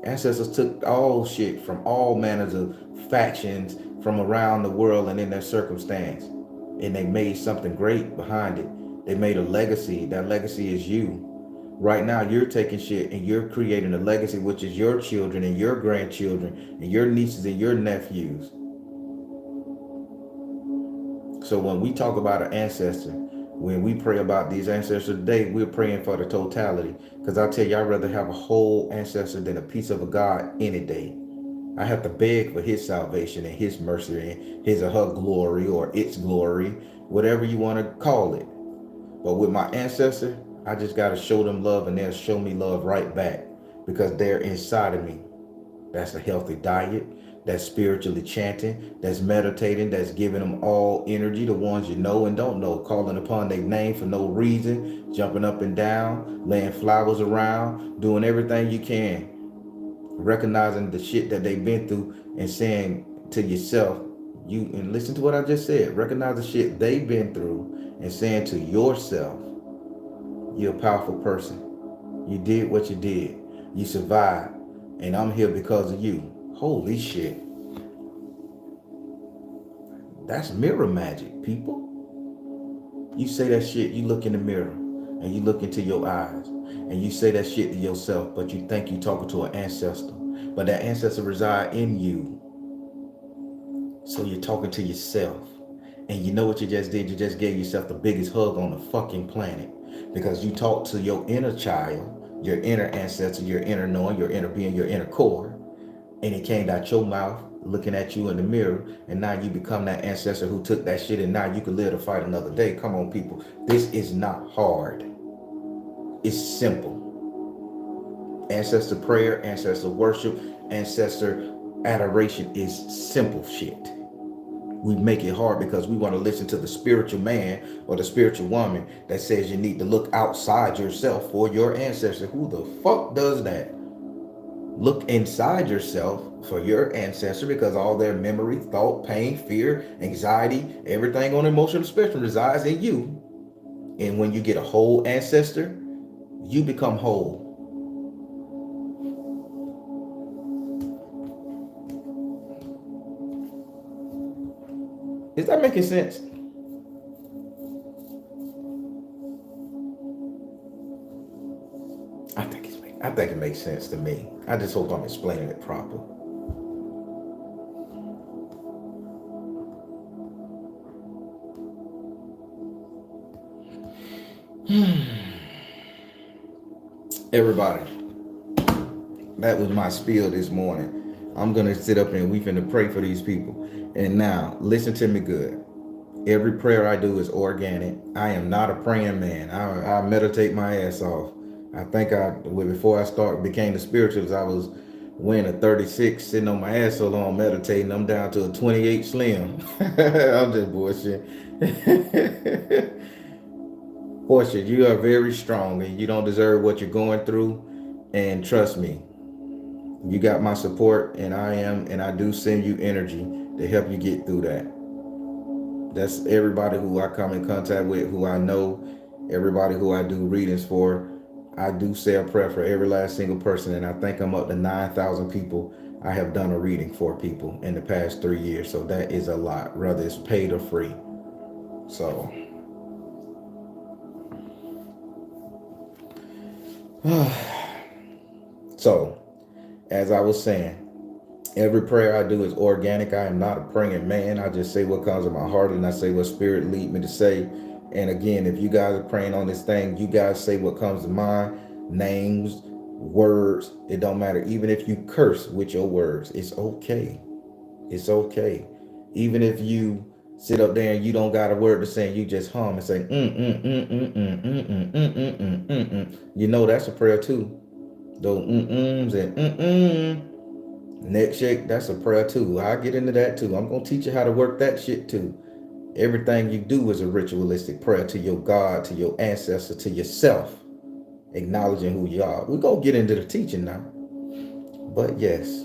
Ancestors took all shit from all manners of factions from around the world and in their circumstance. And they made something great behind it. They made a legacy. That legacy is you. Right now, you're taking shit and you're creating a legacy, which is your children and your grandchildren and your nieces and your nephews. So when we talk about an ancestor, when we pray about these ancestors today, we're praying for the totality. Because I tell you, I'd rather have a whole ancestor than a piece of a God any day. I have to beg for his salvation and his mercy and his or her glory or its glory, whatever you want to call it. But with my ancestor, I just got to show them love and they'll show me love right back because they're inside of me. That's a healthy diet. That's spiritually chanting. That's meditating. That's giving them all energy. The ones you know and don't know. Calling upon their name for no reason. Jumping up and down. Laying flowers around. Doing everything you can. Recognizing the shit that they've been through and saying to yourself, and listen to what I just said. Recognize the shit they've been through and saying to yourself, you're a powerful person. You did what you did. You survived. And I'm here because of you. Holy shit. That's mirror magic, people. You say that shit, you look in the mirror and you look into your eyes and you say that shit to yourself, but you think you're talking to an ancestor. But that ancestor resides in you. So you're talking to yourself. And you know what you just did? You just gave yourself the biggest hug on the fucking planet. Because you talked to your inner child, your inner ancestor, your inner knowing, your inner being, your inner core. And it came out your mouth looking at you in the mirror. And now you become that ancestor who took that shit and now you can live to fight another day. Come on, people. This is not hard. It's simple. Ancestor prayer, ancestor worship, ancestor adoration is simple shit. We make it hard because we want to listen to the spiritual man or the spiritual woman that says you need to look outside yourself for your ancestor. Who the fuck does that? Look inside yourself for your ancestor because all their memory, thought, pain, fear, anxiety, everything on the emotional spectrum resides in you. And when you get a whole ancestor, you become whole. Is that making sense? I think it makes sense to me. I just hope I'm explaining it proper. Everybody, that was my spiel this morning. I'm going to sit up and we finna pray for these people. And now, listen to me good. Every prayer I do is organic. I am not a praying man. I meditate my ass off. I think before I became the spiritualist, I was weighing a 36, sitting on my ass so long meditating. I'm down to a 28 slim. I'm just bullshit. Portia, you are very strong and you don't deserve what you're going through. And trust me, you got my support and I do send you energy to help you get through that. That's everybody who I come in contact with, who I know, everybody who I do readings for. I do say a prayer for every last single person, and I think I'm up to 9,000 people I have done a reading for people in the past 3 years. So that is a lot, whether it's paid or free. So, as I was saying, every prayer I do is organic. I am not a praying man. I just say what comes in my heart and I say what spirit lead me to say. And again, if you guys are praying on this thing, you guys say what comes to mind, names, words. It don't matter. Even if you curse with your words, it's okay. It's okay. Even if you sit up there and you don't got a word to say, and you just hum and say, you know that's a prayer too. Those and neck shake, that's a prayer too. I'll get into that too. I'm going to teach you how to work that shit too. Everything you do is a ritualistic prayer to your God, to your ancestor, to yourself, acknowledging who you are. We're going to get into the teaching now. But yes,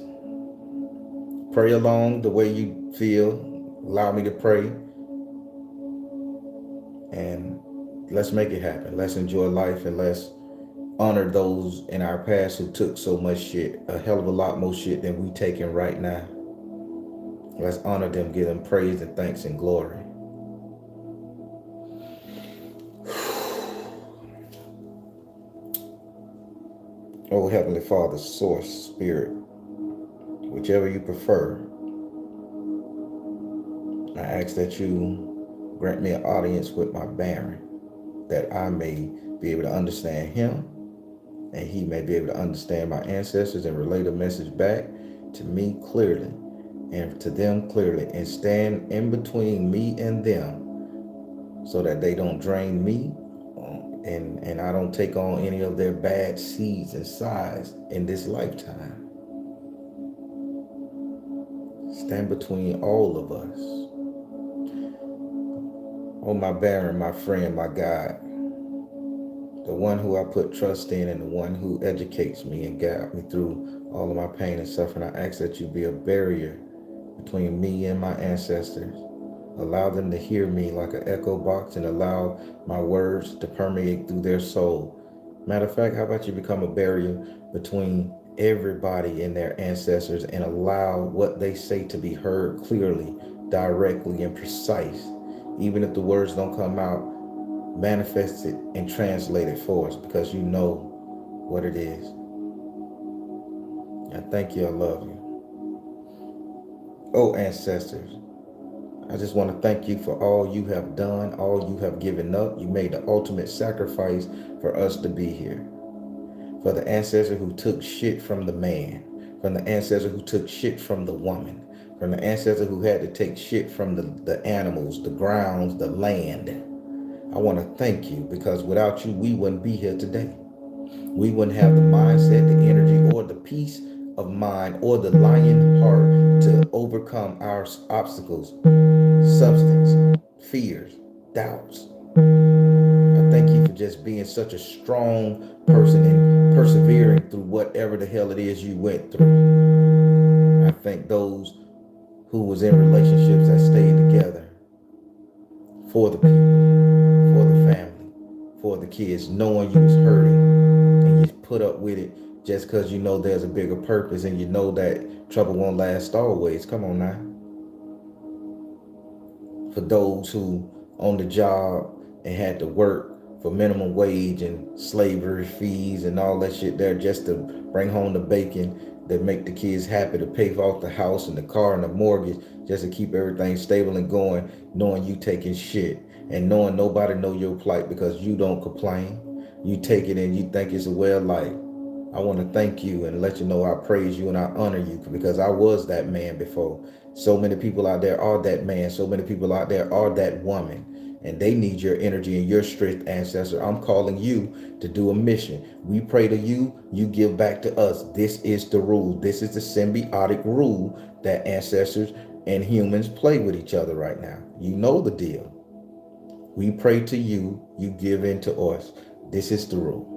pray along the way you feel. Allow me to pray. And let's make it happen. Let's enjoy life and let's honor those in our past who took so much shit, a hell of a lot more shit than we taking right now. Let's honor them, give them praise and thanks and glory. Oh, Heavenly Father, Source, Spirit, whichever you prefer, I ask that you grant me an audience with my Baron, that I may be able to understand him and he may be able to understand my ancestors and relay the message back to me clearly and to them clearly and stand in between me and them so that they don't drain me and I don't take on any of their bad seeds and sides in this lifetime. Stand between all of us. Oh, my Baron, my friend, my God, the one who I put trust in and the one who educates me and guides me through all of my pain and suffering, I ask that you be a barrier between me and my ancestors. Allow them to hear me like an echo box and allow my words to permeate through their soul. Matter of fact, how about you become a barrier between everybody and their ancestors and allow what they say to be heard clearly, directly, and precise. Even if the words don't come out, manifest it and translate it for us because you know what it is. I thank you. I love you. Oh, ancestors, I just want to thank you for all you have done, all you have given up. You made the ultimate sacrifice for us to be here. For the ancestor who took shit from the man, from the ancestor who took shit from the woman, from the ancestor who had to take shit from the animals, the grounds, the land. I want to thank you because without you, we wouldn't be here today. We wouldn't have the mindset, the energy, or the peace of mind, or the lion heart to overcome our obstacles, substance, fears, doubts. I thank you for just being such a strong person and persevering through whatever the hell it is you went through. I thank those who was in relationships that stayed together for the people, for the family, for the kids, knowing you was hurting and you put up with it just because you know there's a bigger purpose and you know that trouble won't last always. Come on now. For those who on the job and had to work for minimum wage and slavery fees and all that shit there just to bring home the bacon that make the kids happy to pay off the house and the car and the mortgage just to keep everything stable and going, knowing you taking shit and knowing nobody know your plight because you don't complain. You take it and you think it's a way of life. I want to thank you and let you know I praise you and I honor you because I was that man before. So many people out there are that man. So many people out there are that woman. And they need your energy and your strength, ancestor. I'm calling you to do a mission. We pray to you, you give back to us. This is the rule. This is the symbiotic rule that ancestors and humans play with each other right now. You know the deal. We pray to you, you give in to us. This is the rule.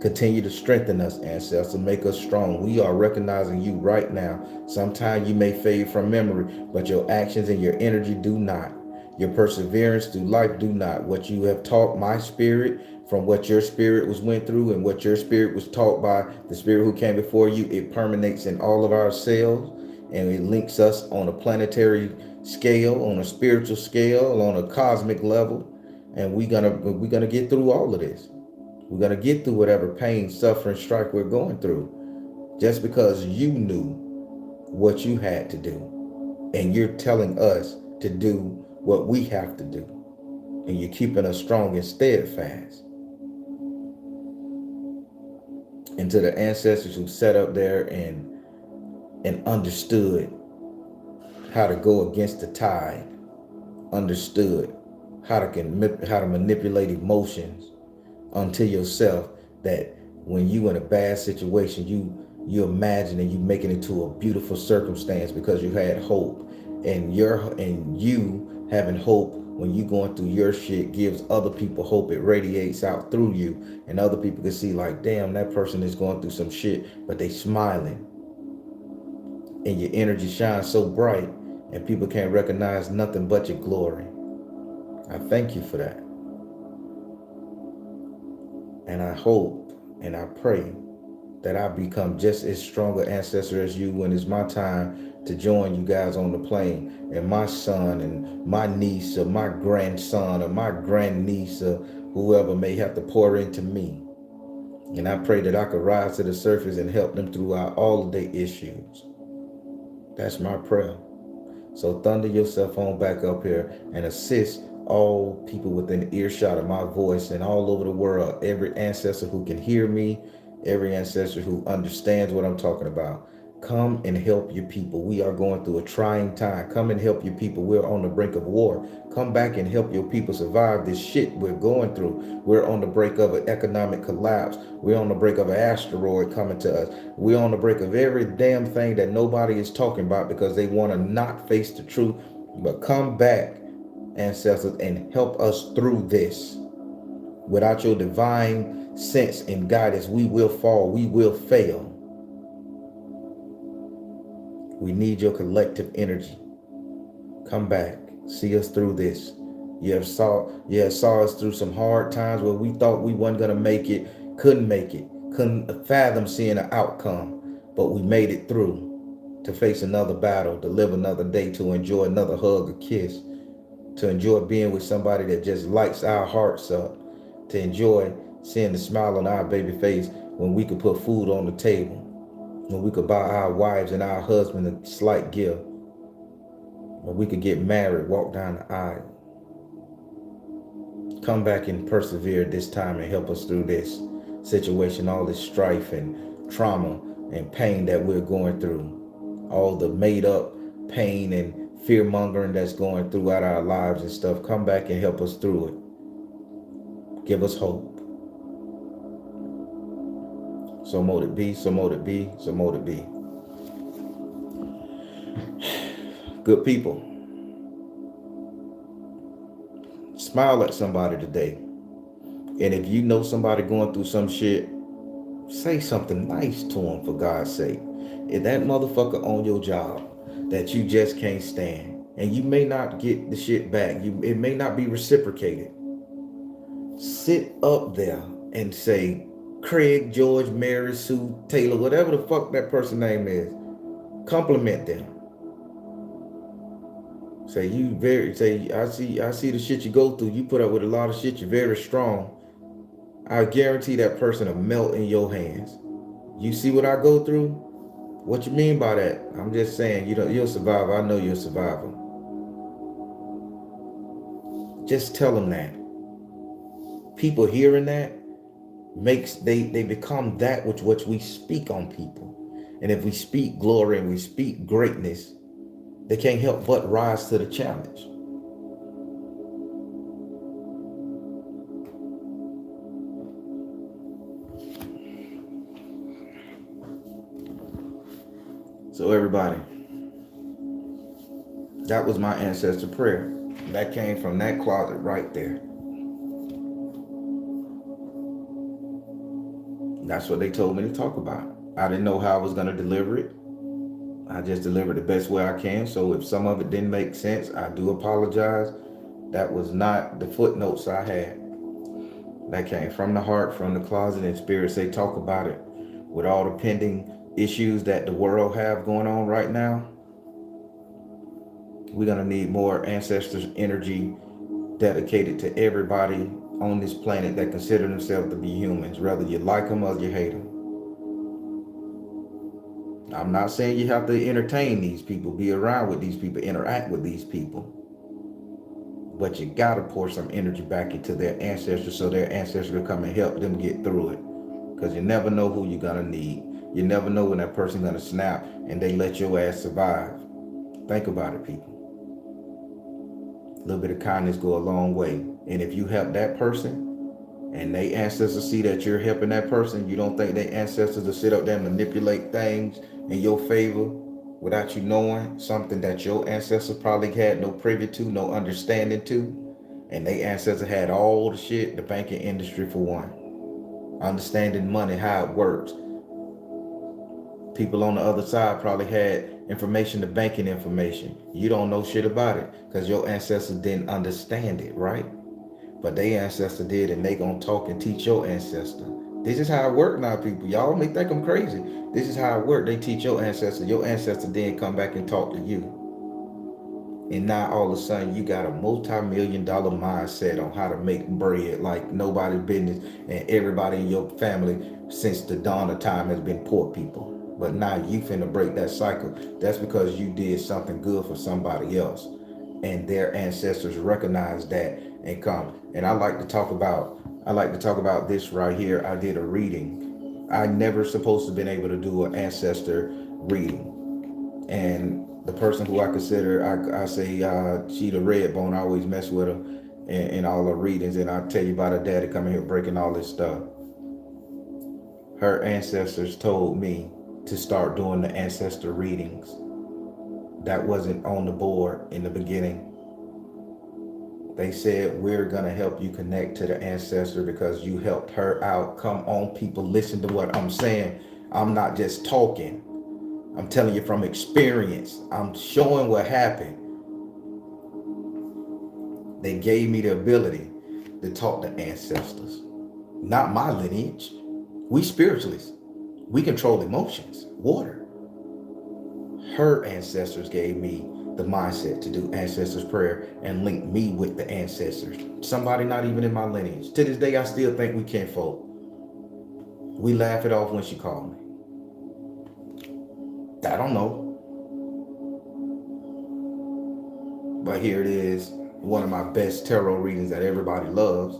Continue to strengthen us, ancestors, make us strong. We are recognizing you right now. Sometimes you may fade from memory, but your actions and your energy do not. Your perseverance through life do not. What you have taught my spirit from what your spirit was went through and what your spirit was taught by the spirit who came before you, it permeates in all of our cells and it links us on a planetary scale, on a spiritual scale, on a cosmic level. And we're gonna get through all of this. We're going to get through whatever pain, suffering, strife we're going through just because you knew what you had to do. And you're telling us to do what we have to do. And you're keeping us strong and steadfast. And to the ancestors who sat up there and understood how to go against the tide, understood how to manipulate emotions unto yourself, that when you in a bad situation, you imagine and you make it into a beautiful circumstance because you had hope, and you having hope when you going through your shit gives other people hope. It radiates out through you and other people can see like, damn, that person is going through some shit, but they smiling and your energy shines so bright and people can't recognize nothing but your glory. I thank you for that. And I hope and I pray that I become just as stronger ancestor as you when it's my time to join you guys on the plane, and my son and my niece or my grandson or my grandniece or whoever may have to pour into me. And I pray that I could rise to the surface and help them throughout all of their issues. That's my prayer. So thunder yourself on back up here and assist all people within earshot of my voice and all over the world. Every ancestor who can hear me, every ancestor who understands what I'm talking about. Come and help your people. We are going through a trying time. Come and help your people. We're on the brink of war. Come back and help your people survive this shit we're going through. We're on the brink of an economic collapse. We're on the brink of an asteroid coming to us. We're on the brink of every damn thing that nobody is talking about because they want to not face the truth. But come back, ancestors, and help us through this. Without your divine sense and guidance, we will fall. We will fail. We need your collective energy. Come back. See us through this. You have saw us through some hard times where we thought we weren't gonna make it, couldn't fathom seeing an outcome, but we made it through to face another battle, to live another day, to enjoy another hug, a kiss, to enjoy being with somebody that just lights our hearts up, to enjoy seeing the smile on our baby face when we could put food on the table, when we could buy our wives and our husband a slight gift, when we could get married, walk down the aisle. Come back and persevere this time and help us through this situation, all this strife and trauma and pain that we're going through, all the made up pain and fear mongering that's going throughout our lives and stuff. Come back and help us through it. Give us hope. So mote it be, so mote it be, so mote it be. Good people, smile at somebody today. And if you know somebody going through some shit, say something nice to them, for God's sake. If that motherfucker on your job that you just can't stand, and you may not get the shit back, it may not be reciprocated, sit up there and say, Craig, George, Mary, Sue, Taylor, whatever the fuck that person's name is, compliment them. Say I see the shit you go through. You put up with a lot of shit. You're very strong. I guarantee that person will melt in your hands. You see what I go through? What you mean by that? I'm just saying, you're a survivor. I know you're a survivor. Just tell them that. People hearing that they become that which we speak on people. And if we speak glory and we speak greatness, they can't help but rise to the challenge. So everybody, that was my ancestor prayer. That came from that closet right there. That's what they told me to talk about. I didn't know how I was going to deliver it. I just delivered the best way I can. So if some of it didn't make sense, I do apologize. That was not the footnotes I had. That came from the heart, from the closet, and spirit say talk about it. With all the pending issues that the world have going on right now, we're going to need more ancestors' energy dedicated to everybody on this planet that consider themselves to be humans, whether you like them or you hate them. I'm not saying you have to entertain these people, be around with these people, interact with these people. But you got to pour some energy back into their ancestors so their ancestors will come and help them get through it. Because you never know who you're going to need. You never know when that person's going to snap and they let your ass survive. Think about it, people. A little bit of kindness go a long way. And if you help that person and they ancestors see that you're helping that person, you don't think they ancestors will sit up there and manipulate things in your favor without you knowing something that your ancestors probably had no privy to, no understanding to. And they ancestors had all the shit, the banking industry for one. Understanding money, how it works. People on the other side probably had information, the banking information. You don't know shit about it because your ancestors didn't understand it, right? But they ancestor did, and they gonna talk and teach your ancestor. This is how it work now, people. Y'all may think I'm crazy. This is how it work. They teach your ancestor. Your ancestor then come back and talk to you. And now all of a sudden you got a multi-million-dollar mindset on how to make bread like nobody's business, and everybody in your family since the dawn of time has been poor people. But now you finna break that cycle. That's because you did something good for somebody else. And their ancestors recognize that and come. And I like to talk about this right here. I did a reading. I never supposed to been able to do an ancestor reading, and the person who I consider, I say she the red bone. I always mess with her in all her readings, and I tell you about her daddy coming here breaking all this stuff. Her ancestors told me to start doing the ancestor readings. That wasn't on the board in the beginning. They said, we're gonna help you connect to the ancestor because you helped her out. Come on, people, listen to what I'm saying. I'm not just talking. I'm telling you from experience. I'm showing what happened. They gave me the ability to talk to ancestors. Not my lineage. We spiritualists. We control emotions. Water. Her ancestors gave me the mindset to do ancestors prayer and link me with the ancestors. Somebody not even in my lineage. To this day, I still think we can't fold. We laugh it off when she called me. I don't know. But here it is. One of my best tarot readings that everybody loves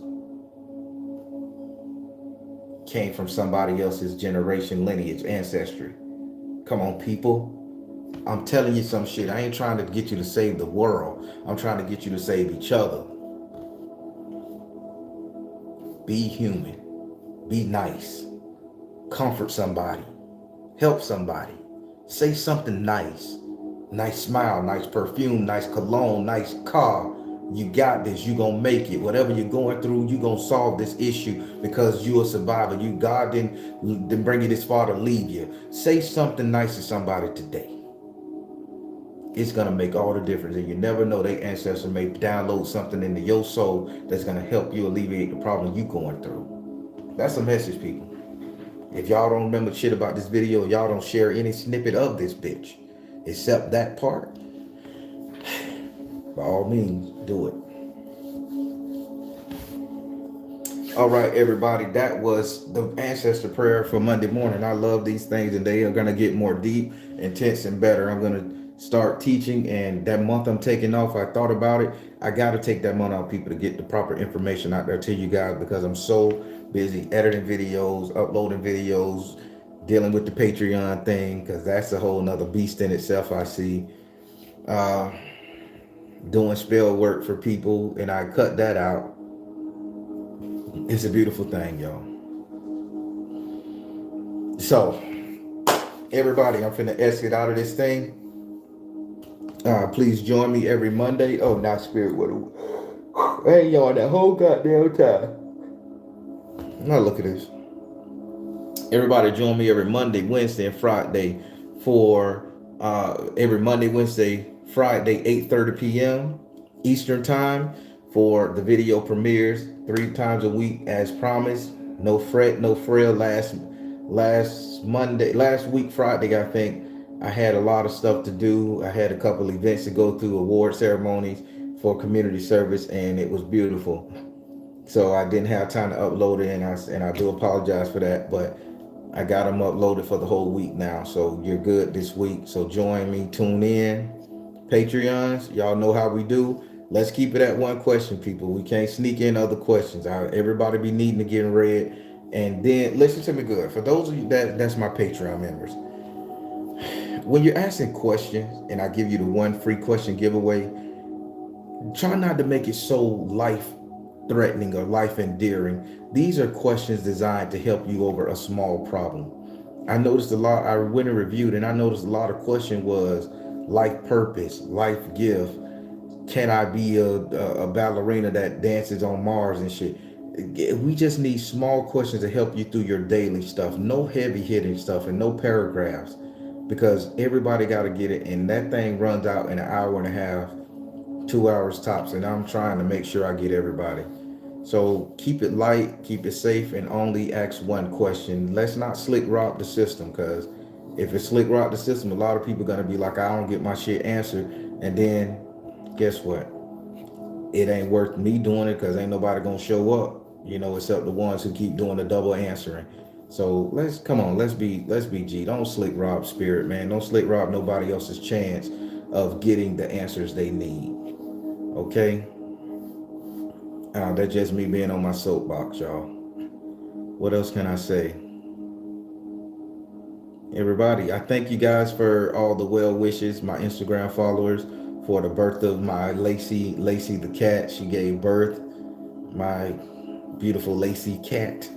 came from somebody else's generation, lineage, ancestry. Come on, people. I'm telling you some shit. I ain't trying to get you to save the world. I'm trying to get you to save each other. Be human. Be nice. Comfort somebody. Help somebody. Say something nice. Nice smile, nice perfume, nice cologne, nice car. You got this. You gonna make it. Whatever you're going through, you gonna solve this issue because you a survivor. God didn't bring you this far to leave you. Say something nice to somebody today. It's gonna make all the difference, and you never know. Their ancestor may download something into your soul that's gonna help you alleviate the problem you going through. That's a message, people. If y'all don't remember shit about this video, y'all don't share any snippet of this bitch, except that part, by all means, do it. All right, everybody, that was the ancestor prayer for Monday morning. I love these things, and they are going to get more deep, intense, and better. I'm going to start teaching, and that month I'm taking off, I thought about it. I got to take that month out, people, to get the proper information out there to you guys, because I'm so busy editing videos, uploading videos, dealing with the Patreon thing, because that's a whole nother beast in itself. I see doing spell work for people, and I cut that out. It's a beautiful thing, y'all. So, everybody, I'm finna exit out of this thing. Please join me every Monday. Oh, not spirit. What? Hey, y'all, that whole goddamn time. Now look at this. Everybody join me every Monday, Wednesday, and Friday for every Monday, Wednesday, Friday, 8:30 p.m. Eastern time for the video premieres 3 times a week as promised. No fret, no frill. Last week Friday, I think I had a lot of stuff to do. I had a couple events to go through, award ceremonies for community service, and it was beautiful. So I didn't have time to upload it, and I do apologize for that, but I got them uploaded for the whole week now. So you're good this week. So join me, tune in. Patreons, y'all know how we do. Let's keep it at one question, people. We can't sneak in other questions. Everybody be needing to get read. And then listen to me good. For those of you that's my Patreon members, when you're asking questions and I give you the one free question giveaway, try not to make it so life threatening or life endearing. These are questions designed to help you over a small problem. I noticed a lot. I went and reviewed, and I noticed a lot of question was life purpose, life gift. Can I be a ballerina that dances on Mars and shit? We just need small questions to help you through your daily stuff. No heavy hitting stuff and no paragraphs, because everybody got to get it. And that thing runs out in an hour and a half, 2 hours tops. And I'm trying to make sure I get everybody. So keep it light, keep it safe, and only ask one question. Let's not slick rock the system, because if it's slick rock the system, a lot of people gonna be like, I don't get my shit answered, and then guess what? It ain't worth me doing it because ain't nobody gonna show up, except the ones who keep doing the double answering. So let's come on, let's be G. Don't slick rob spirit, man. Don't slick rob nobody else's chance of getting the answers they need. Okay, that's just me being on my soapbox, y'all. What else can I say? Everybody, I thank you guys for all the well wishes, my Instagram followers, for the birth of my Lacey the cat. She gave birth, my beautiful Lacey cat.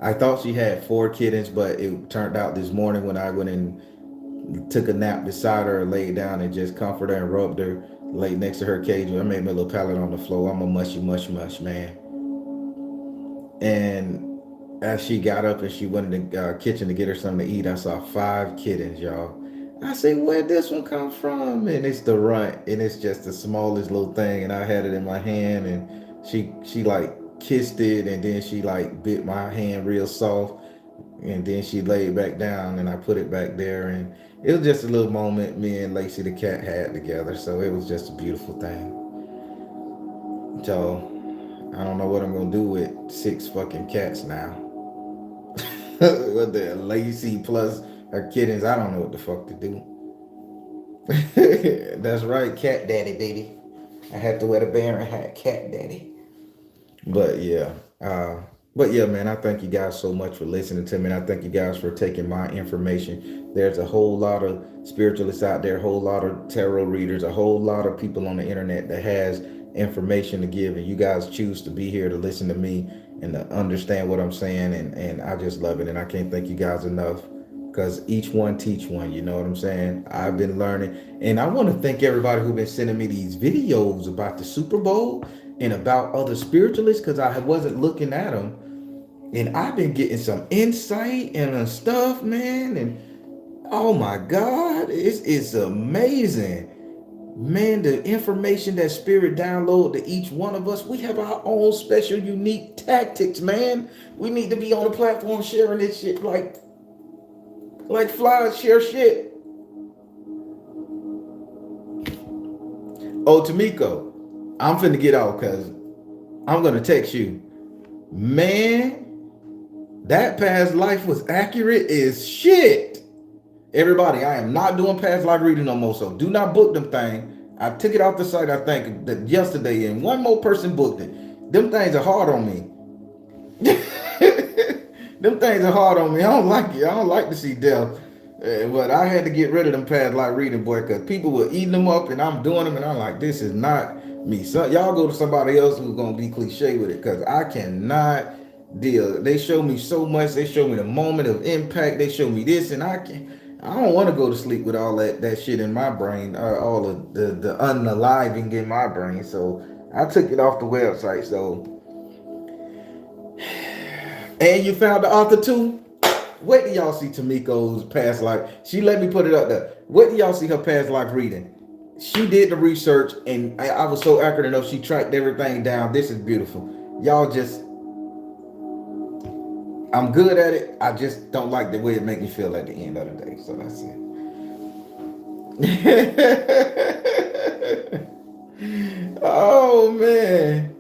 I thought she had 4 kittens, but it turned out this morning when I went and took a nap beside her, laid down and just comforted her and rubbed her, laid next to her cage. I made me a little pallet on the floor. I'm a mushy mush man. And as she got up and she went in the kitchen to get her something to eat, I saw 5 kittens, y'all. I said, where'd this one come from? And it's the runt, and it's just the smallest little thing. And I had it in my hand, and she like kissed it, and then she like bit my hand real soft, and then she laid back down, and I put it back there, and it was just a little moment me and Lacey the cat had together. So it was just a beautiful thing. So I don't know what I'm gonna do with 6 fucking cats now. With the Lacey plus her kittens, I don't know what the fuck to do. That's right, cat daddy, baby. I have to wear the Baron hat, cat daddy. But yeah, man, I thank you guys so much for listening to me, and I thank you guys for taking my information. There's a whole lot of spiritualists out there, a whole lot of tarot readers, a whole lot of people on the internet that has information to give, and you guys choose to be here to listen to me and to understand what I'm saying, and I just love it, and I can't thank you guys enough, because each one teach one, you know what I'm saying? I've been learning, and I want to thank everybody who's been sending me these videos about the Super Bowl and about other spiritualists, because I wasn't looking at them, and I've been getting some insight and stuff, man, and oh my God, it's amazing. Man, the information that Spirit download to each one of us, we have our own special, unique tactics, man. We need to be on the platform sharing this shit like flies share shit. Oh, Tamiko, I'm finna get off because I'm gonna text you. Man, that past life was accurate as shit. Everybody, I am not doing past life reading no more, so do not book them thing. I took it off the site, I think, that yesterday, and one more person booked it. Them things are hard on me. Them things are hard on me. I don't like it. I don't like to see death. But I had to get rid of them past life reading, boy, because people were eating them up, and I'm doing them, and I'm like, this is not me. So y'all go to somebody else who's going to be cliche with it, because I cannot deal. They show me so much. They show me the moment of impact. They show me this, and I don't want to go to sleep with all that shit in my brain, all of the unaliving in my brain. So I took it off the website. So, and you found the author too? What do y'all see Tamiko's past life? She let me put it up there. What do y'all see her past life reading? She did the research, and I was so accurate enough. She tracked everything down. This is beautiful. Y'all just, I'm good at it. I just don't like the way it makes me feel at the end of the day. So that's it. Oh man.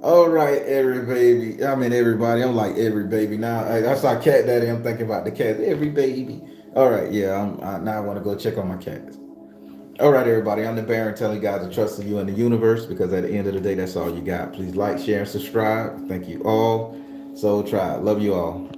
All right, everybody. I'm like every baby now. I saw cat daddy. I'm thinking about the cat. Every baby. All right, yeah. Now I want to go check on my cats. All right, everybody. I'm the Baron telling you guys to trust in you and the universe, because at the end of the day, that's all you got. Please like, share, and subscribe. Thank you all. Soul Tribe. Love you all.